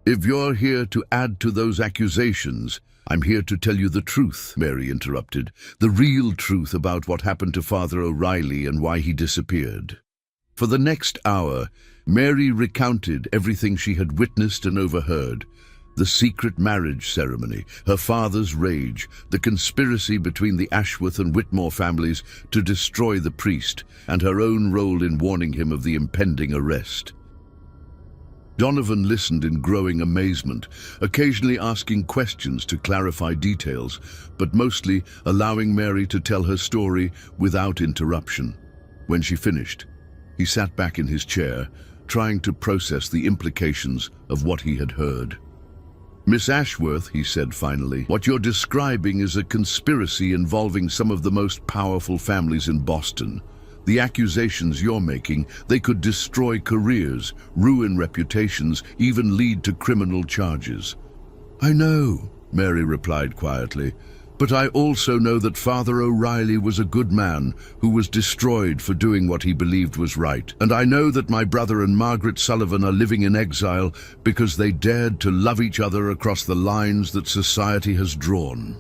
If you're here to add to those accusations, I'm here to tell you the truth," Mary interrupted. "The real truth about what happened to Father O'Reilly and why he disappeared." For the next hour, Mary recounted everything she had witnessed and overheard. The secret marriage ceremony, her father's rage, the conspiracy between the Ashworth and Whitmore families to destroy the priest, and her own role in warning him of the impending arrest. Donovan listened in growing amazement, occasionally asking questions to clarify details, but mostly allowing Mary to tell her story without interruption. When she finished, he sat back in his chair, trying to process the implications of what he had heard. "Miss Ashworth," he said finally, "what you're describing is a conspiracy involving some of the most powerful families in Boston. The accusations you're making, they could destroy careers, ruin reputations, even lead to criminal charges." "I know," Mary replied quietly, "but I also know that Father O'Reilly was a good man who was destroyed for doing what he believed was right. And I know that my brother and Margaret Sullivan are living in exile because they dared to love each other across the lines that society has drawn."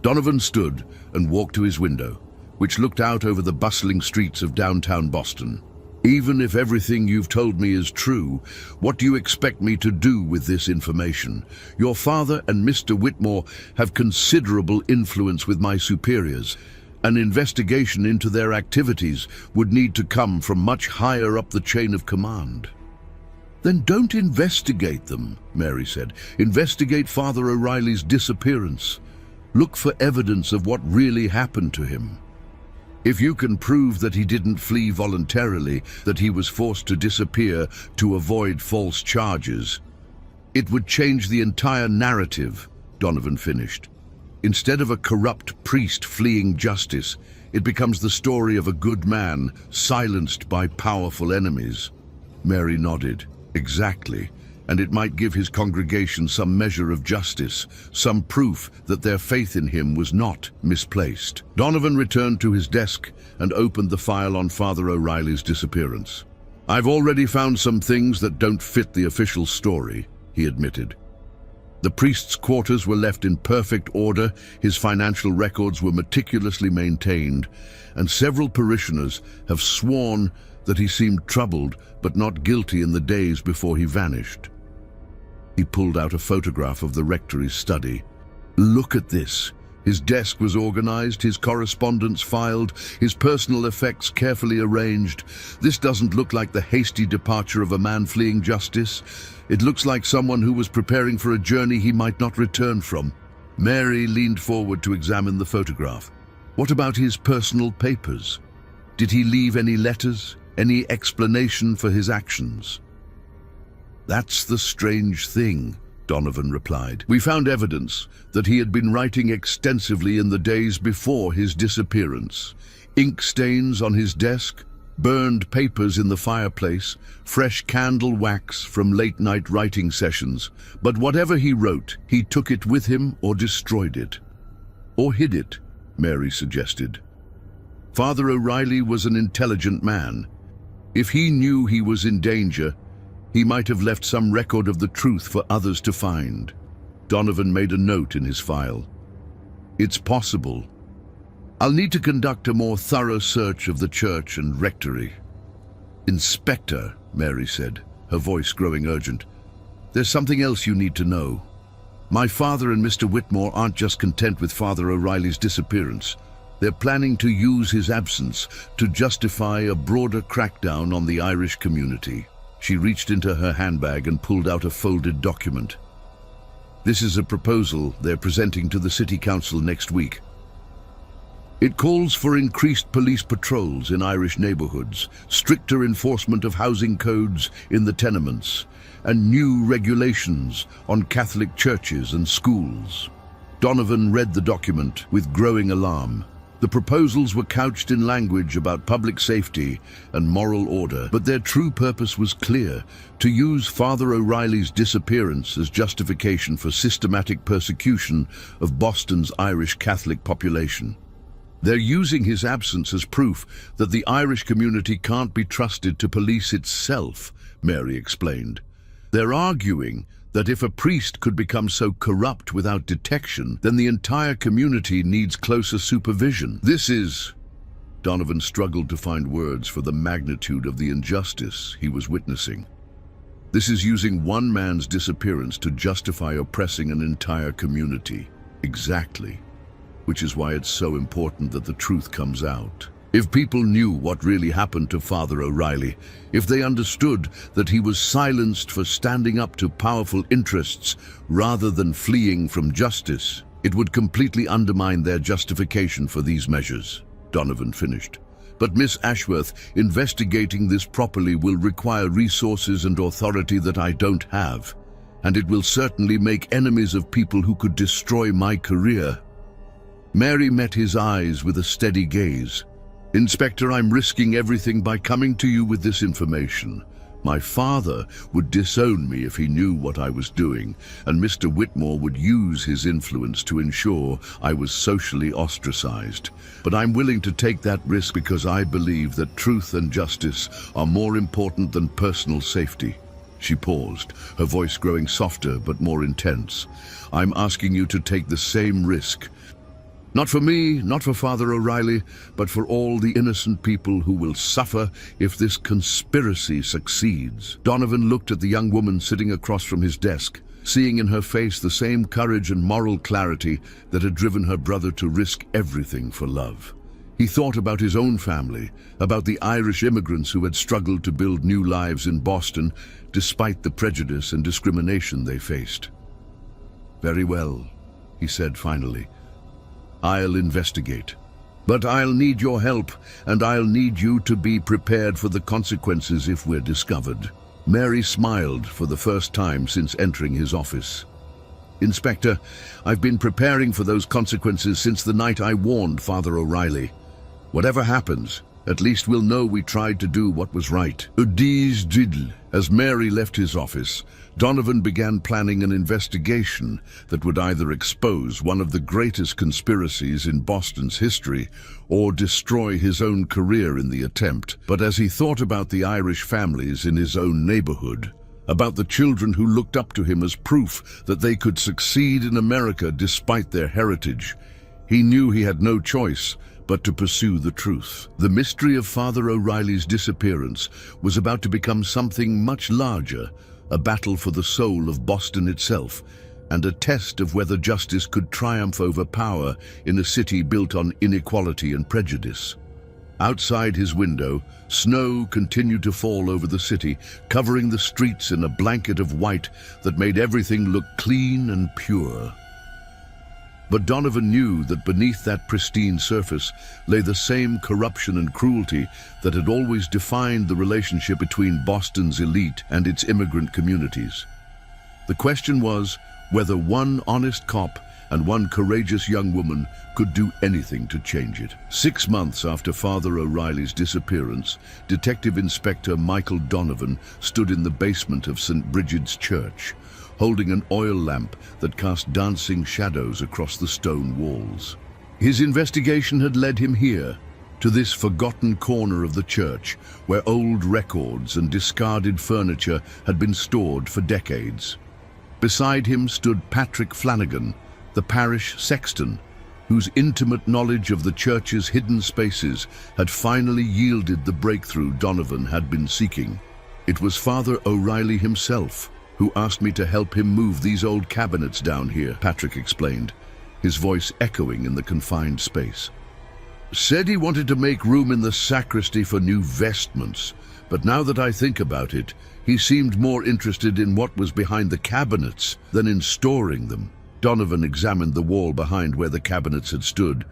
Donovan stood and walked to his window, which looked out over the bustling streets of downtown Boston. "Even if everything you've told me is true, what do you expect me to do with this information? Your father and Mr. Whitmore have considerable influence with my superiors. An investigation into their activities would need to come from much higher up the chain of command." "Then don't investigate them," Mary said. "Investigate Father O'Reilly's disappearance. Look for evidence of what really happened to him. If you can prove that he didn't flee voluntarily, that he was forced to disappear to avoid false charges, it would change the entire narrative," Donovan finished. "Instead of a corrupt priest fleeing justice, it becomes the story of a good man silenced by powerful enemies." Mary nodded. "Exactly. And it might give his congregation some measure of justice, some proof that their faith in him was not misplaced." Donovan returned to his desk and opened the file on Father O'Reilly's disappearance. "I've already found some things that don't fit the official story," he admitted. The priest's quarters were left in perfect order, his financial records were meticulously maintained, and several parishioners have sworn that he seemed troubled but not guilty in the days before he vanished. He pulled out a photograph of the rectory's study. "Look at this," His desk was organized, his correspondence filed, his personal effects carefully arranged. This doesn't look like the hasty departure of a man fleeing justice. It looks like someone who was preparing for a journey he might not return from. Mary leaned forward to examine the photograph. What about his personal papers? Did he leave any letters, any explanation for his actions? That's the strange thing, Donovan replied. We found evidence that he had been writing extensively in the days before his disappearance. Ink stains on his desk, burned papers in the fireplace, fresh candle wax from late-night writing sessions. But whatever he wrote, he took it with him or destroyed it. Or hid it, Mary suggested. Father O'Reilly was an intelligent man. If he knew he was in danger, he might have left some record of the truth for others to find. Donovan made a note in his file. It's possible. I'll need to conduct a more thorough search of the church and rectory. Inspector, Mary said, her voice growing urgent. There's something else you need to know. My father and Mr. Whitmore aren't just content with Father O'Reilly's disappearance. They're planning to use his absence to justify a broader crackdown on the Irish community. She reached into her handbag and pulled out a folded document. This is a proposal they're presenting to the City Council next week. It calls for increased police patrols in Irish neighborhoods, stricter enforcement of housing codes in the tenements, and new regulations on Catholic churches and schools. Donovan read the document with growing alarm. The proposals were couched in language about public safety and moral order, but their true purpose was clear: to use Father O'Reilly's disappearance as justification for systematic persecution of Boston's Irish Catholic population. They're using his absence as proof that the Irish community can't be trusted to police itself, Mary explained. They're arguing that if a priest could become so corrupt without detection, then the entire community needs closer supervision. Donovan struggled to find words for the magnitude of the injustice he was witnessing. This is using one man's disappearance to justify oppressing an entire community. Exactly. Which is why it's so important that the truth comes out. If people knew what really happened to Father O'Reilly, if they understood that he was silenced for standing up to powerful interests rather than fleeing from justice, it would completely undermine their justification for these measures, Donovan finished. But Miss Ashworth, investigating this properly will require resources and authority that I don't have, and it will certainly make enemies of people who could destroy my career. Mary met his eyes with a steady gaze. Inspector, I'm risking everything by coming to you with this information. My father would disown me if he knew what I was doing, and Mr. Whitmore would use his influence to ensure I was socially ostracized. But I'm willing to take that risk because I believe that truth and justice are more important than personal safety. She paused, her voice growing softer but more intense. I'm asking you to take the same risk. Not for me, not for Father O'Reilly, but for all the innocent people who will suffer if this conspiracy succeeds. Donovan looked at the young woman sitting across from his desk, seeing in her face the same courage and moral clarity that had driven her brother to risk everything for love. He thought about his own family, about the Irish immigrants who had struggled to build new lives in Boston despite the prejudice and discrimination they faced. Very well, he said finally. I'll investigate. But I'll need your help, and I'll need you to be prepared for the consequences if we're discovered. Mary smiled for the first time since entering his office. Inspector, I've been preparing for those consequences since the night I warned Father O'Reilly. Whatever happens, at least we'll know we tried to do what was right. As Mary left his office, Donovan began planning an investigation that would either expose one of the greatest conspiracies in Boston's history or destroy his own career in the attempt. But as he thought about the Irish families in his own neighborhood, about the children who looked up to him as proof that they could succeed in America despite their heritage, he knew he had no choice but to pursue the truth. The mystery of Father O'Reilly's disappearance was about to become something much larger, a battle for the soul of Boston itself, and a test of whether justice could triumph over power in a city built on inequality and prejudice. Outside his window, snow continued to fall over the city, covering the streets in a blanket of white that made everything look clean and pure. But Donovan knew that beneath that pristine surface lay the same corruption and cruelty that had always defined the relationship between Boston's elite and its immigrant communities. The question was whether one honest cop and one courageous young woman could do anything to change it. 6 months after Father O'Reilly's disappearance, Detective Inspector Michael Donovan stood in the basement of St. Brigid's Church, holding an oil lamp that cast dancing shadows across the stone walls. His investigation had led him here, to this forgotten corner of the church, where old records and discarded furniture had been stored for decades. Beside him stood Patrick Flanagan, the parish sexton, whose intimate knowledge of the church's hidden spaces had finally yielded the breakthrough Donovan had been seeking. It was Father O'Reilly himself who asked me to help him move these old cabinets down here, Patrick explained, his voice echoing in the confined space. Said he wanted to make room in the sacristy for new vestments, but now that I think about it, he seemed more interested in what was behind the cabinets than in storing them. Donovan examined the wall behind where the cabinets had stood,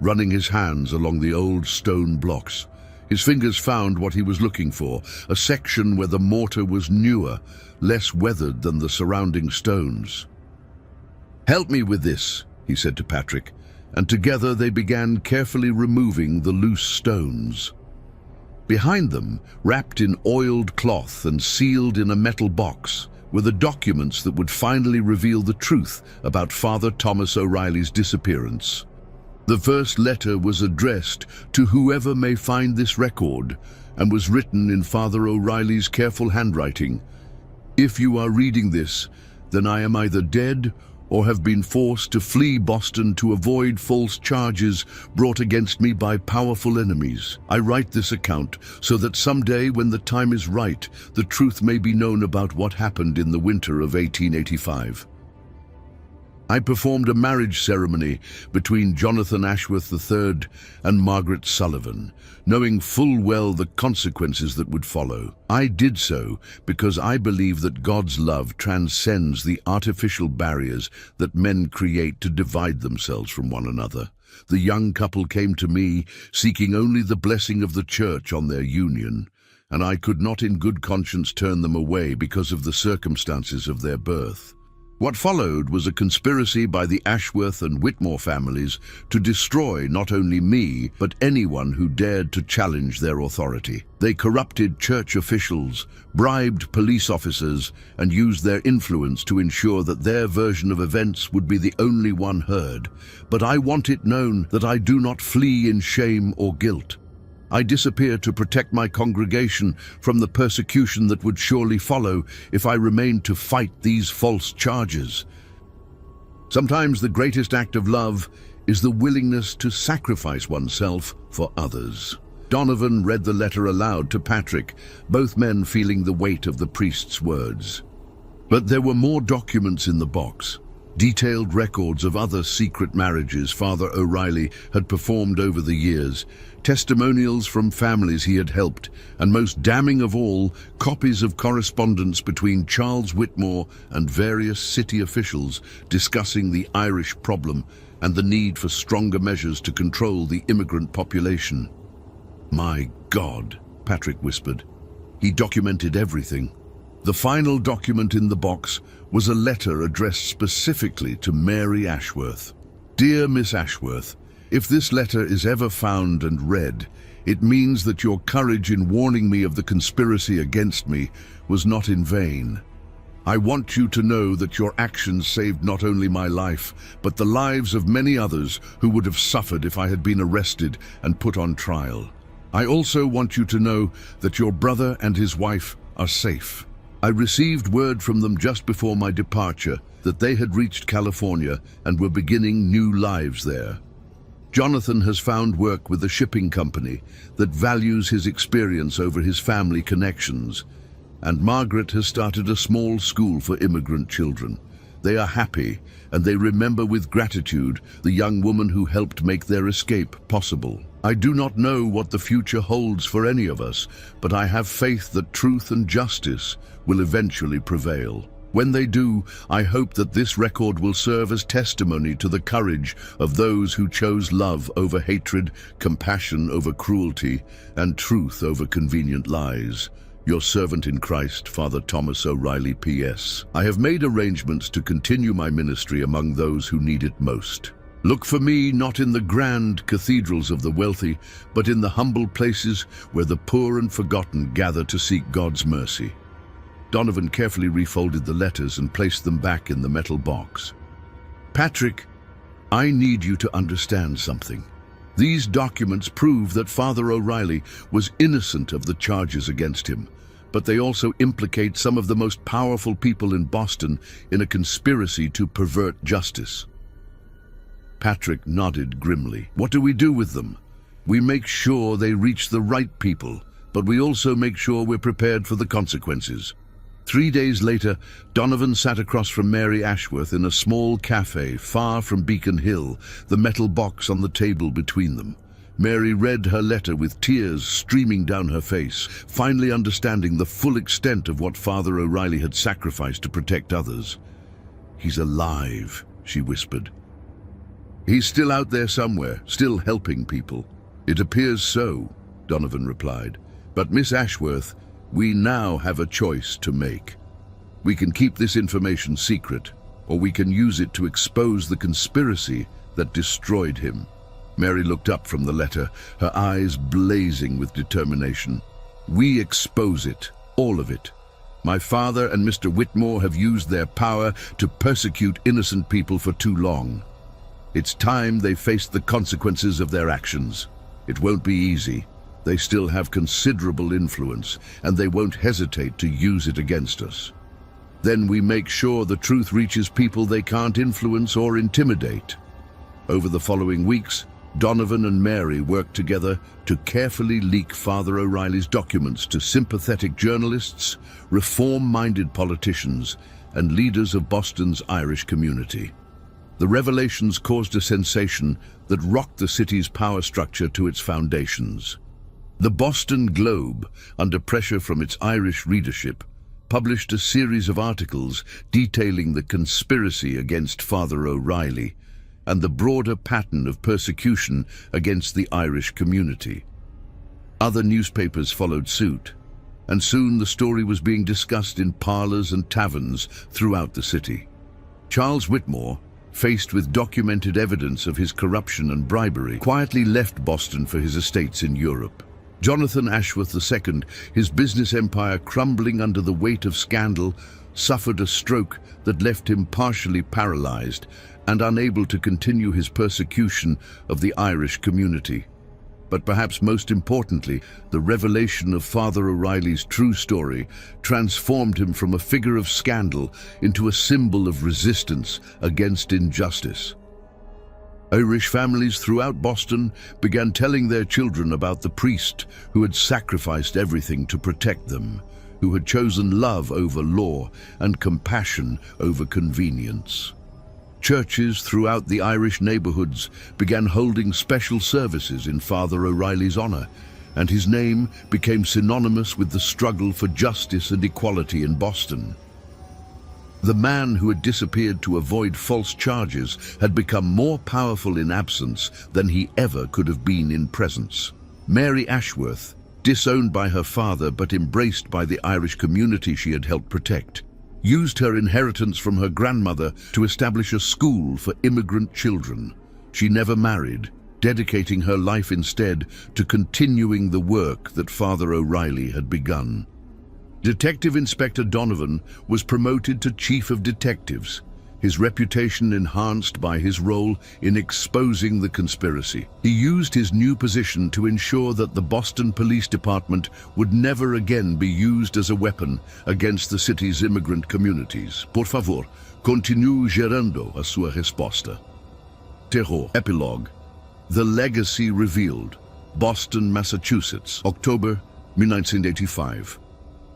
running his hands along the old stone blocks. His fingers found what he was looking for, a section where the mortar was newer, less weathered than the surrounding stones. "Help me with this," he said to Patrick, and together they began carefully removing the loose stones. Behind them, wrapped in oiled cloth and sealed in a metal box, were the documents that would finally reveal the truth about Father Thomas O'Reilly's disappearance. The first letter was addressed to whoever may find this record and was written in Father O'Reilly's careful handwriting. "If you are reading this, then I am either dead or have been forced to flee Boston to avoid false charges brought against me by powerful enemies. I write this account so that someday, when the time is right, the truth may be known about what happened in the winter of 1885. I performed a marriage ceremony between Jonathan Ashworth III and Margaret Sullivan, knowing full well the consequences that would follow. I did so because I believe that God's love transcends the artificial barriers that men create to divide themselves from one another. The young couple came to me, seeking only the blessing of the church on their union, and I could not in good conscience turn them away because of the circumstances of their birth. What followed was a conspiracy by the Ashworth and Whitmore families to destroy not only me, but anyone who dared to challenge their authority. They corrupted church officials, bribed police officers, and used their influence to ensure that their version of events would be the only one heard. But I want it known that I do not flee in shame or guilt. I disappear to protect my congregation from the persecution that would surely follow if I remained to fight these false charges. Sometimes the greatest act of love is the willingness to sacrifice oneself for others. Donovan read the letter aloud to Patrick, both men feeling the weight of the priest's words. But there were more documents in the box. Detailed records of other secret marriages Father O'Reilly had performed over the years, testimonials from families he had helped, and most damning of all, copies of correspondence between Charles Whitmore and various city officials discussing the Irish problem and the need for stronger measures to control the immigrant population. "My God," Patrick whispered. He documented everything. The final document in the box was a letter addressed specifically to Mary Ashworth. "Dear Miss Ashworth, if this letter is ever found and read, it means that your courage in warning me of the conspiracy against me was not in vain. I want you to know that your actions saved not only my life, but the lives of many others who would have suffered if I had been arrested and put on trial. I also want you to know that your brother and his wife are safe. I received word from them just before my departure that they had reached California and were beginning new lives there. Jonathan has found work with a shipping company that values his experience over his family connections, and Margaret has started a small school for immigrant children. They are happy, and they remember with gratitude the young woman who helped make their escape possible. I do not know what the future holds for any of us, but I have faith that truth and justice will eventually prevail. When they do, I hope that this record will serve as testimony to the courage of those who chose love over hatred, compassion over cruelty, and truth over convenient lies. Your servant in Christ, Father Thomas O'Reilly, P.S. I have made arrangements to continue my ministry among those who need it most. Look for me not in the grand cathedrals of the wealthy, but in the humble places where the poor and forgotten gather to seek God's mercy. Donovan carefully refolded the letters and placed them back in the metal box. Patrick, I need you to understand something. These documents prove that Father O'Reilly was innocent of the charges against him, but they also implicate some of the most powerful people in Boston in a conspiracy to pervert justice. Patrick nodded grimly. What do we do with them? We make sure they reach the right people, but we also make sure we're prepared for the consequences. 3 days later, Donovan sat across from Mary Ashworth in a small cafe far from Beacon Hill, the metal box on the table between them. Mary read her letter with tears streaming down her face, finally understanding the full extent of what Father O'Reilly had sacrificed to protect others. "He's alive," she whispered. "He's still out there somewhere, still helping people." "It appears so," Donovan replied. "But Miss Ashworth, we now have a choice to make. We can keep this information secret, or we can use it to expose the conspiracy that destroyed him." Mary looked up from the letter, her eyes blazing with determination. "We expose it, all of it. My father and Mr. Whitmore have used their power to persecute innocent people for too long. It's time they faced the consequences of their actions. It won't be easy. They still have considerable influence, and they won't hesitate to use it against us. Then we make sure the truth reaches people they can't influence or intimidate." Over the following weeks, Donovan and Mary worked together to carefully leak Father O'Reilly's documents to sympathetic journalists, reform-minded politicians, and leaders of Boston's Irish community. The revelations caused a sensation that rocked the city's power structure to its foundations. The Boston Globe, under pressure from its Irish readership, published a series of articles detailing the conspiracy against Father O'Reilly and the broader pattern of persecution against the Irish community. Other newspapers followed suit, and soon the story was being discussed in parlors and taverns throughout the city. Charles Whitmore, faced with documented evidence of his corruption and bribery, quietly left Boston for his estates in Europe. Jonathan Ashworth II, his business empire crumbling under the weight of scandal, suffered a stroke that left him partially paralyzed and unable to continue his persecution of the Irish community. But perhaps most importantly, the revelation of Father O'Reilly's true story transformed him from a figure of scandal into a symbol of resistance against injustice. Irish families throughout Boston began telling their children about the priest who had sacrificed everything to protect them, who had chosen love over law and compassion over convenience. Churches throughout the Irish neighborhoods began holding special services in Father O'Reilly's honor, and his name became synonymous with the struggle for justice and equality in Boston. The man who had disappeared to avoid false charges had become more powerful in absence than he ever could have been in presence. Mary Ashworth, disowned by her father but embraced by the Irish community she had helped protect, used her inheritance from her grandmother to establish a school for immigrant children. She never married, dedicating her life instead to continuing the work that Father O'Reilly had begun. Detective Inspector Donovan was promoted to Chief of Detectives, his reputation enhanced by his role in exposing the conspiracy. He used his new position to ensure that the Boston Police Department would never again be used as a weapon against the city's immigrant communities. Por favor, continue gerando a sua resposta. Terror. Epilogue. The Legacy Revealed. Boston, Massachusetts, October 1985.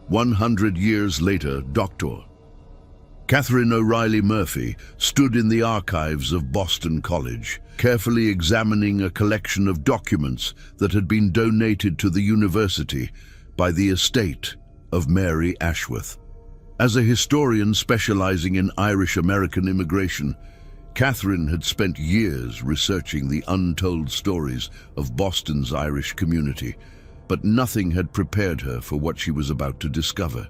100 years later, Dr. Catherine O'Reilly Murphy stood in the archives of Boston College, carefully examining a collection of documents that had been donated to the university by the estate of Mary Ashworth. As a historian specializing in Irish-American immigration, Catherine had spent years researching the untold stories of Boston's Irish community, but nothing had prepared her for what she was about to discover.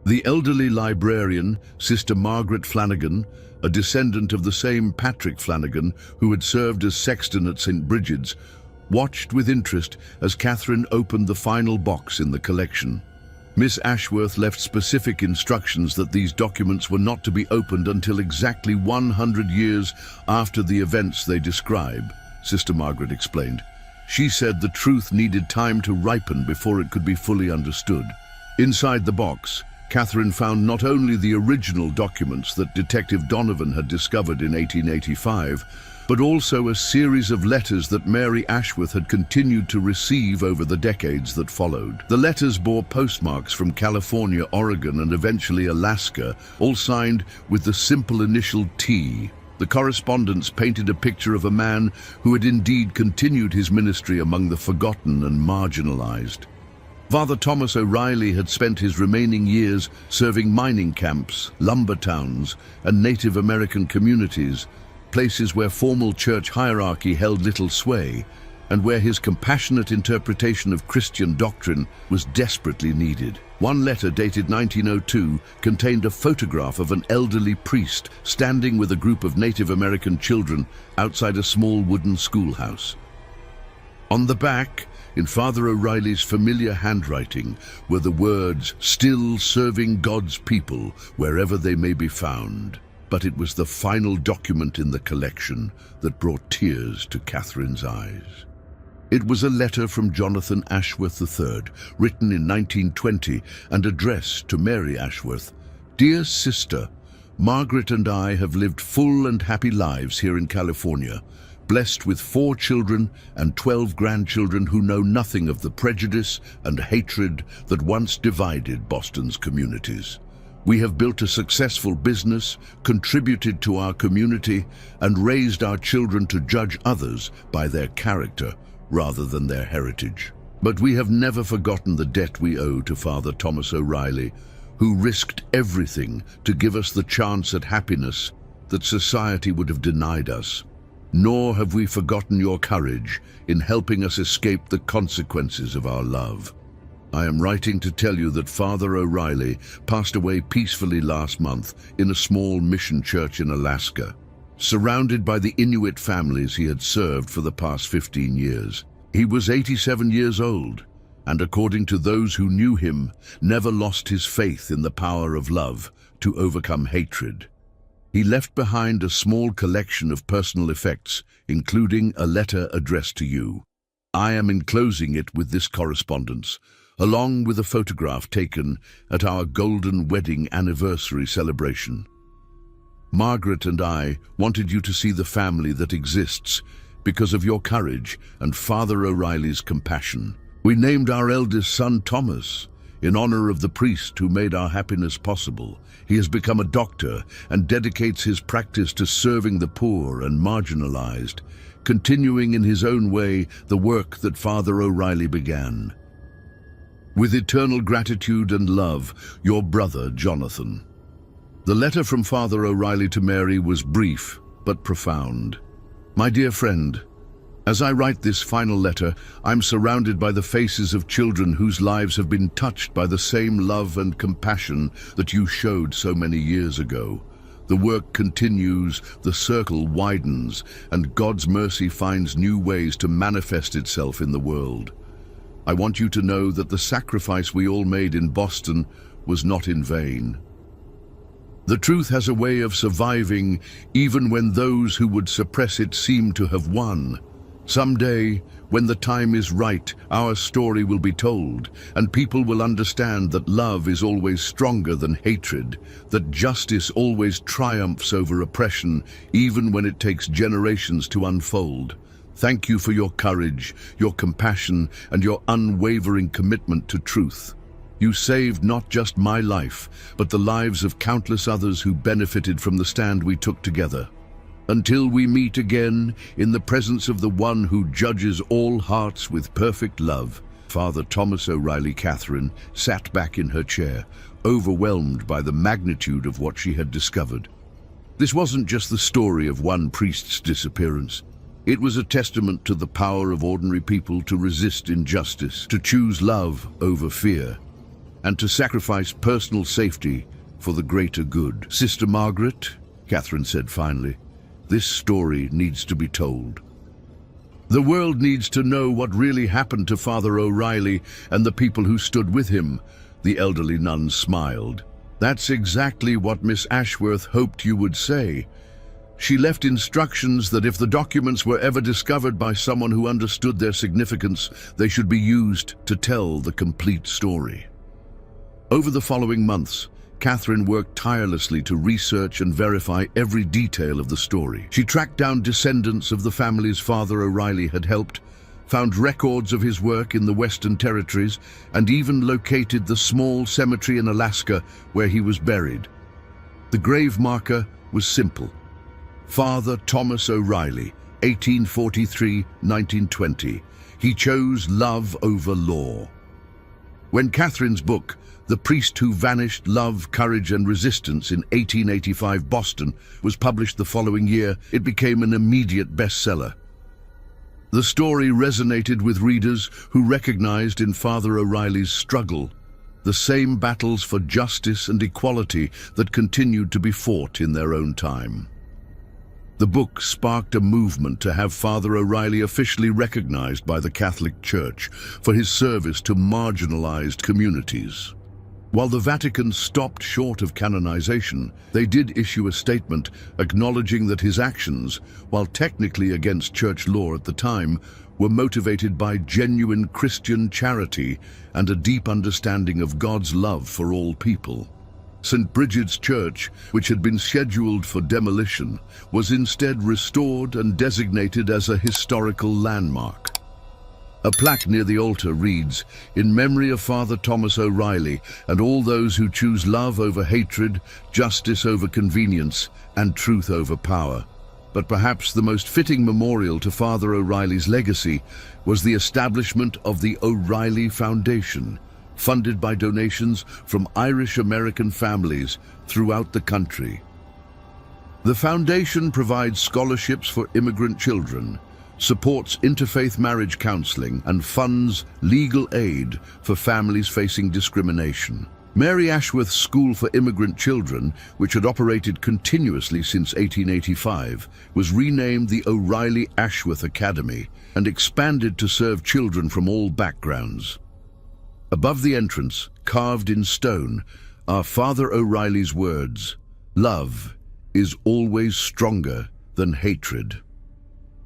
The elderly librarian, Sister Margaret Flanagan, a descendant of the same Patrick Flanagan who had served as sexton at St. Brigid's, watched with interest as Catherine opened the final box in the collection. Miss Ashworth left specific instructions that these documents were not to be opened until exactly 100 years after the events they describe, Sister Margaret explained. She said the truth needed time to ripen before it could be fully understood. Inside the box, Catherine found not only the original documents that Detective Donovan had discovered in 1885, but also a series of letters that Mary Ashworth had continued to receive over the decades that followed. The letters bore postmarks from California, Oregon, and eventually Alaska, all signed with the simple initial T. The correspondence painted a picture of a man who had indeed continued his ministry among the forgotten and marginalized. Father Thomas O'Reilly had spent his remaining years serving mining camps, lumber towns, and Native American communities, places where formal church hierarchy held little sway, and where his compassionate interpretation of Christian doctrine was desperately needed. One letter dated 1902 contained a photograph of an elderly priest standing with a group of Native American children outside a small wooden schoolhouse. On the back, in Father O'Reilly's familiar handwriting, were the words, "Still serving God's people, wherever they may be found." But it was the final document in the collection that brought tears to Catherine's eyes. It was a letter from Jonathan Ashworth III, written in 1920 and addressed to Mary Ashworth. "Dear Sister, Margaret and I have lived full and happy lives here in California, blessed with 4 children and 12 grandchildren who know nothing of the prejudice and hatred that once divided Boston's communities. We have built a successful business, contributed to our community, and raised our children to judge others by their character rather than their heritage. But we have never forgotten the debt we owe to Father Thomas O'Reilly, who risked everything to give us the chance at happiness that society would have denied us. Nor have we forgotten your courage in helping us escape the consequences of our love. I am writing to tell you that Father O'Reilly passed away peacefully last month in a small mission church in Alaska, surrounded by the Inuit families he had served for the past 15 years. He was 87 years old, and according to those who knew him, never lost his faith in the power of love to overcome hatred. He left behind a small collection of personal effects, including a letter addressed to you. I am enclosing it with this correspondence, along with a photograph taken at our golden wedding anniversary celebration. Margaret and I wanted you to see the family that exists because of your courage and Father O'Reilly's compassion. We named our eldest son Thomas, in honor of the priest who made our happiness possible. He has become a doctor and dedicates his practice to serving the poor and marginalized, continuing in his own way the work that Father O'Reilly began. With eternal gratitude and love, your brother, Jonathan." The letter from Father O'Reilly to Mary was brief but profound. "My dear friend, as I write this final letter, I'm surrounded by the faces of children whose lives have been touched by the same love and compassion that you showed so many years ago. The work continues, the circle widens, and God's mercy finds new ways to manifest itself in the world. I want you to know that the sacrifice we all made in Boston was not in vain. The truth has a way of surviving even when those who would suppress it seem to have won. Someday, when the time is right, our story will be told, and people will understand that love is always stronger than hatred, that justice always triumphs over oppression, even when it takes generations to unfold. Thank you for your courage, your compassion, and your unwavering commitment to truth. You saved not just my life, but the lives of countless others who benefited from the stand we took together. Until we meet again, in the presence of the one who judges all hearts with perfect love." Father Thomas O'Reilly. Catherine sat back in her chair, overwhelmed by the magnitude of what she had discovered. This wasn't just the story of one priest's disappearance. It was a testament to the power of ordinary people to resist injustice, to choose love over fear, and to sacrifice personal safety for the greater good. "Sister Margaret," Catherine said finally, "this story needs to be told. The world needs to know what really happened to Father O'Reilly and the people who stood with him." The elderly nun smiled. "That's exactly what Miss Ashworth hoped you would say. She left instructions that if the documents were ever discovered by someone who understood their significance, they should be used to tell the complete story." Over the following months, Catherine worked tirelessly to research and verify every detail of the story. She tracked down descendants of the families Father O'Reilly had helped, found records of his work in the Western Territories, and even located the small cemetery in Alaska where he was buried. The grave marker was simple: Father Thomas O'Reilly, 1843-1920. He chose love over law. When Catherine's book, The Priest Who Vanished: Love, Courage and Resistance in 1885 Boston, was published the following year, it became an immediate bestseller. The story resonated with readers who recognized in Father O'Reilly's struggle the same battles for justice and equality that continued to be fought in their own time. The book sparked a movement to have Father O'Reilly officially recognized by the Catholic Church for his service to marginalized communities. While the Vatican stopped short of canonization, they did issue a statement acknowledging that his actions, while technically against church law at the time, were motivated by genuine Christian charity and a deep understanding of God's love for all people. St. Brigid's Church, which had been scheduled for demolition, was instead restored and designated as a historical landmark. A plaque near the altar reads, "In memory of Father Thomas O'Reilly and all those who choose love over hatred, justice over convenience, and truth over power." But perhaps the most fitting memorial to Father O'Reilly's legacy was the establishment of the O'Reilly Foundation, funded by donations from Irish-American families throughout the country. The foundation provides scholarships for immigrant children, supports interfaith marriage counseling, and funds legal aid for families facing discrimination. Mary Ashworth's School for Immigrant Children, which had operated continuously since 1885, was renamed the O'Reilly Ashworth Academy and expanded to serve children from all backgrounds. Above the entrance, carved in stone, are Father O'Reilly's words, "Love is always stronger than hatred."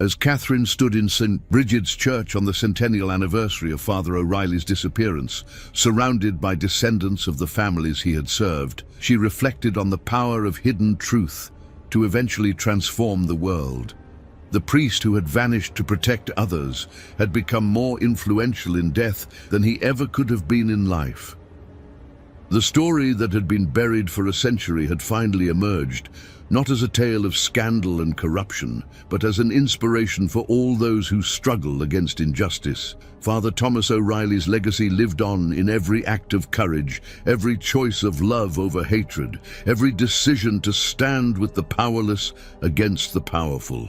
As Catherine stood in St. Brigid's Church on the centennial anniversary of Father O'Reilly's disappearance, surrounded by descendants of the families he had served, she reflected on the power of hidden truth to eventually transform the world. The priest who had vanished to protect others had become more influential in death than he ever could have been in life. The story that had been buried for a century had finally emerged, not as a tale of scandal and corruption, but as an inspiration for all those who struggle against injustice. Father Thomas O'Reilly's legacy lived on in every act of courage, every choice of love over hatred, every decision to stand with the powerless against the powerful.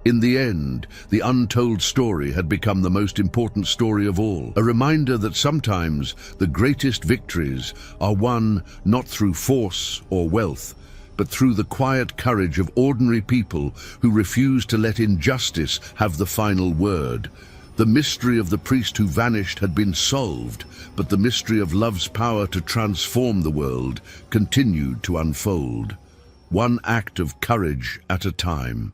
In the end, the untold story had become the most important story of all, a reminder that sometimes the greatest victories are won not through force or wealth, but through the quiet courage of ordinary people who refuse to let injustice have the final word. The mystery of the priest who vanished had been solved, but the mystery of love's power to transform the world continued to unfold, one act of courage at a time.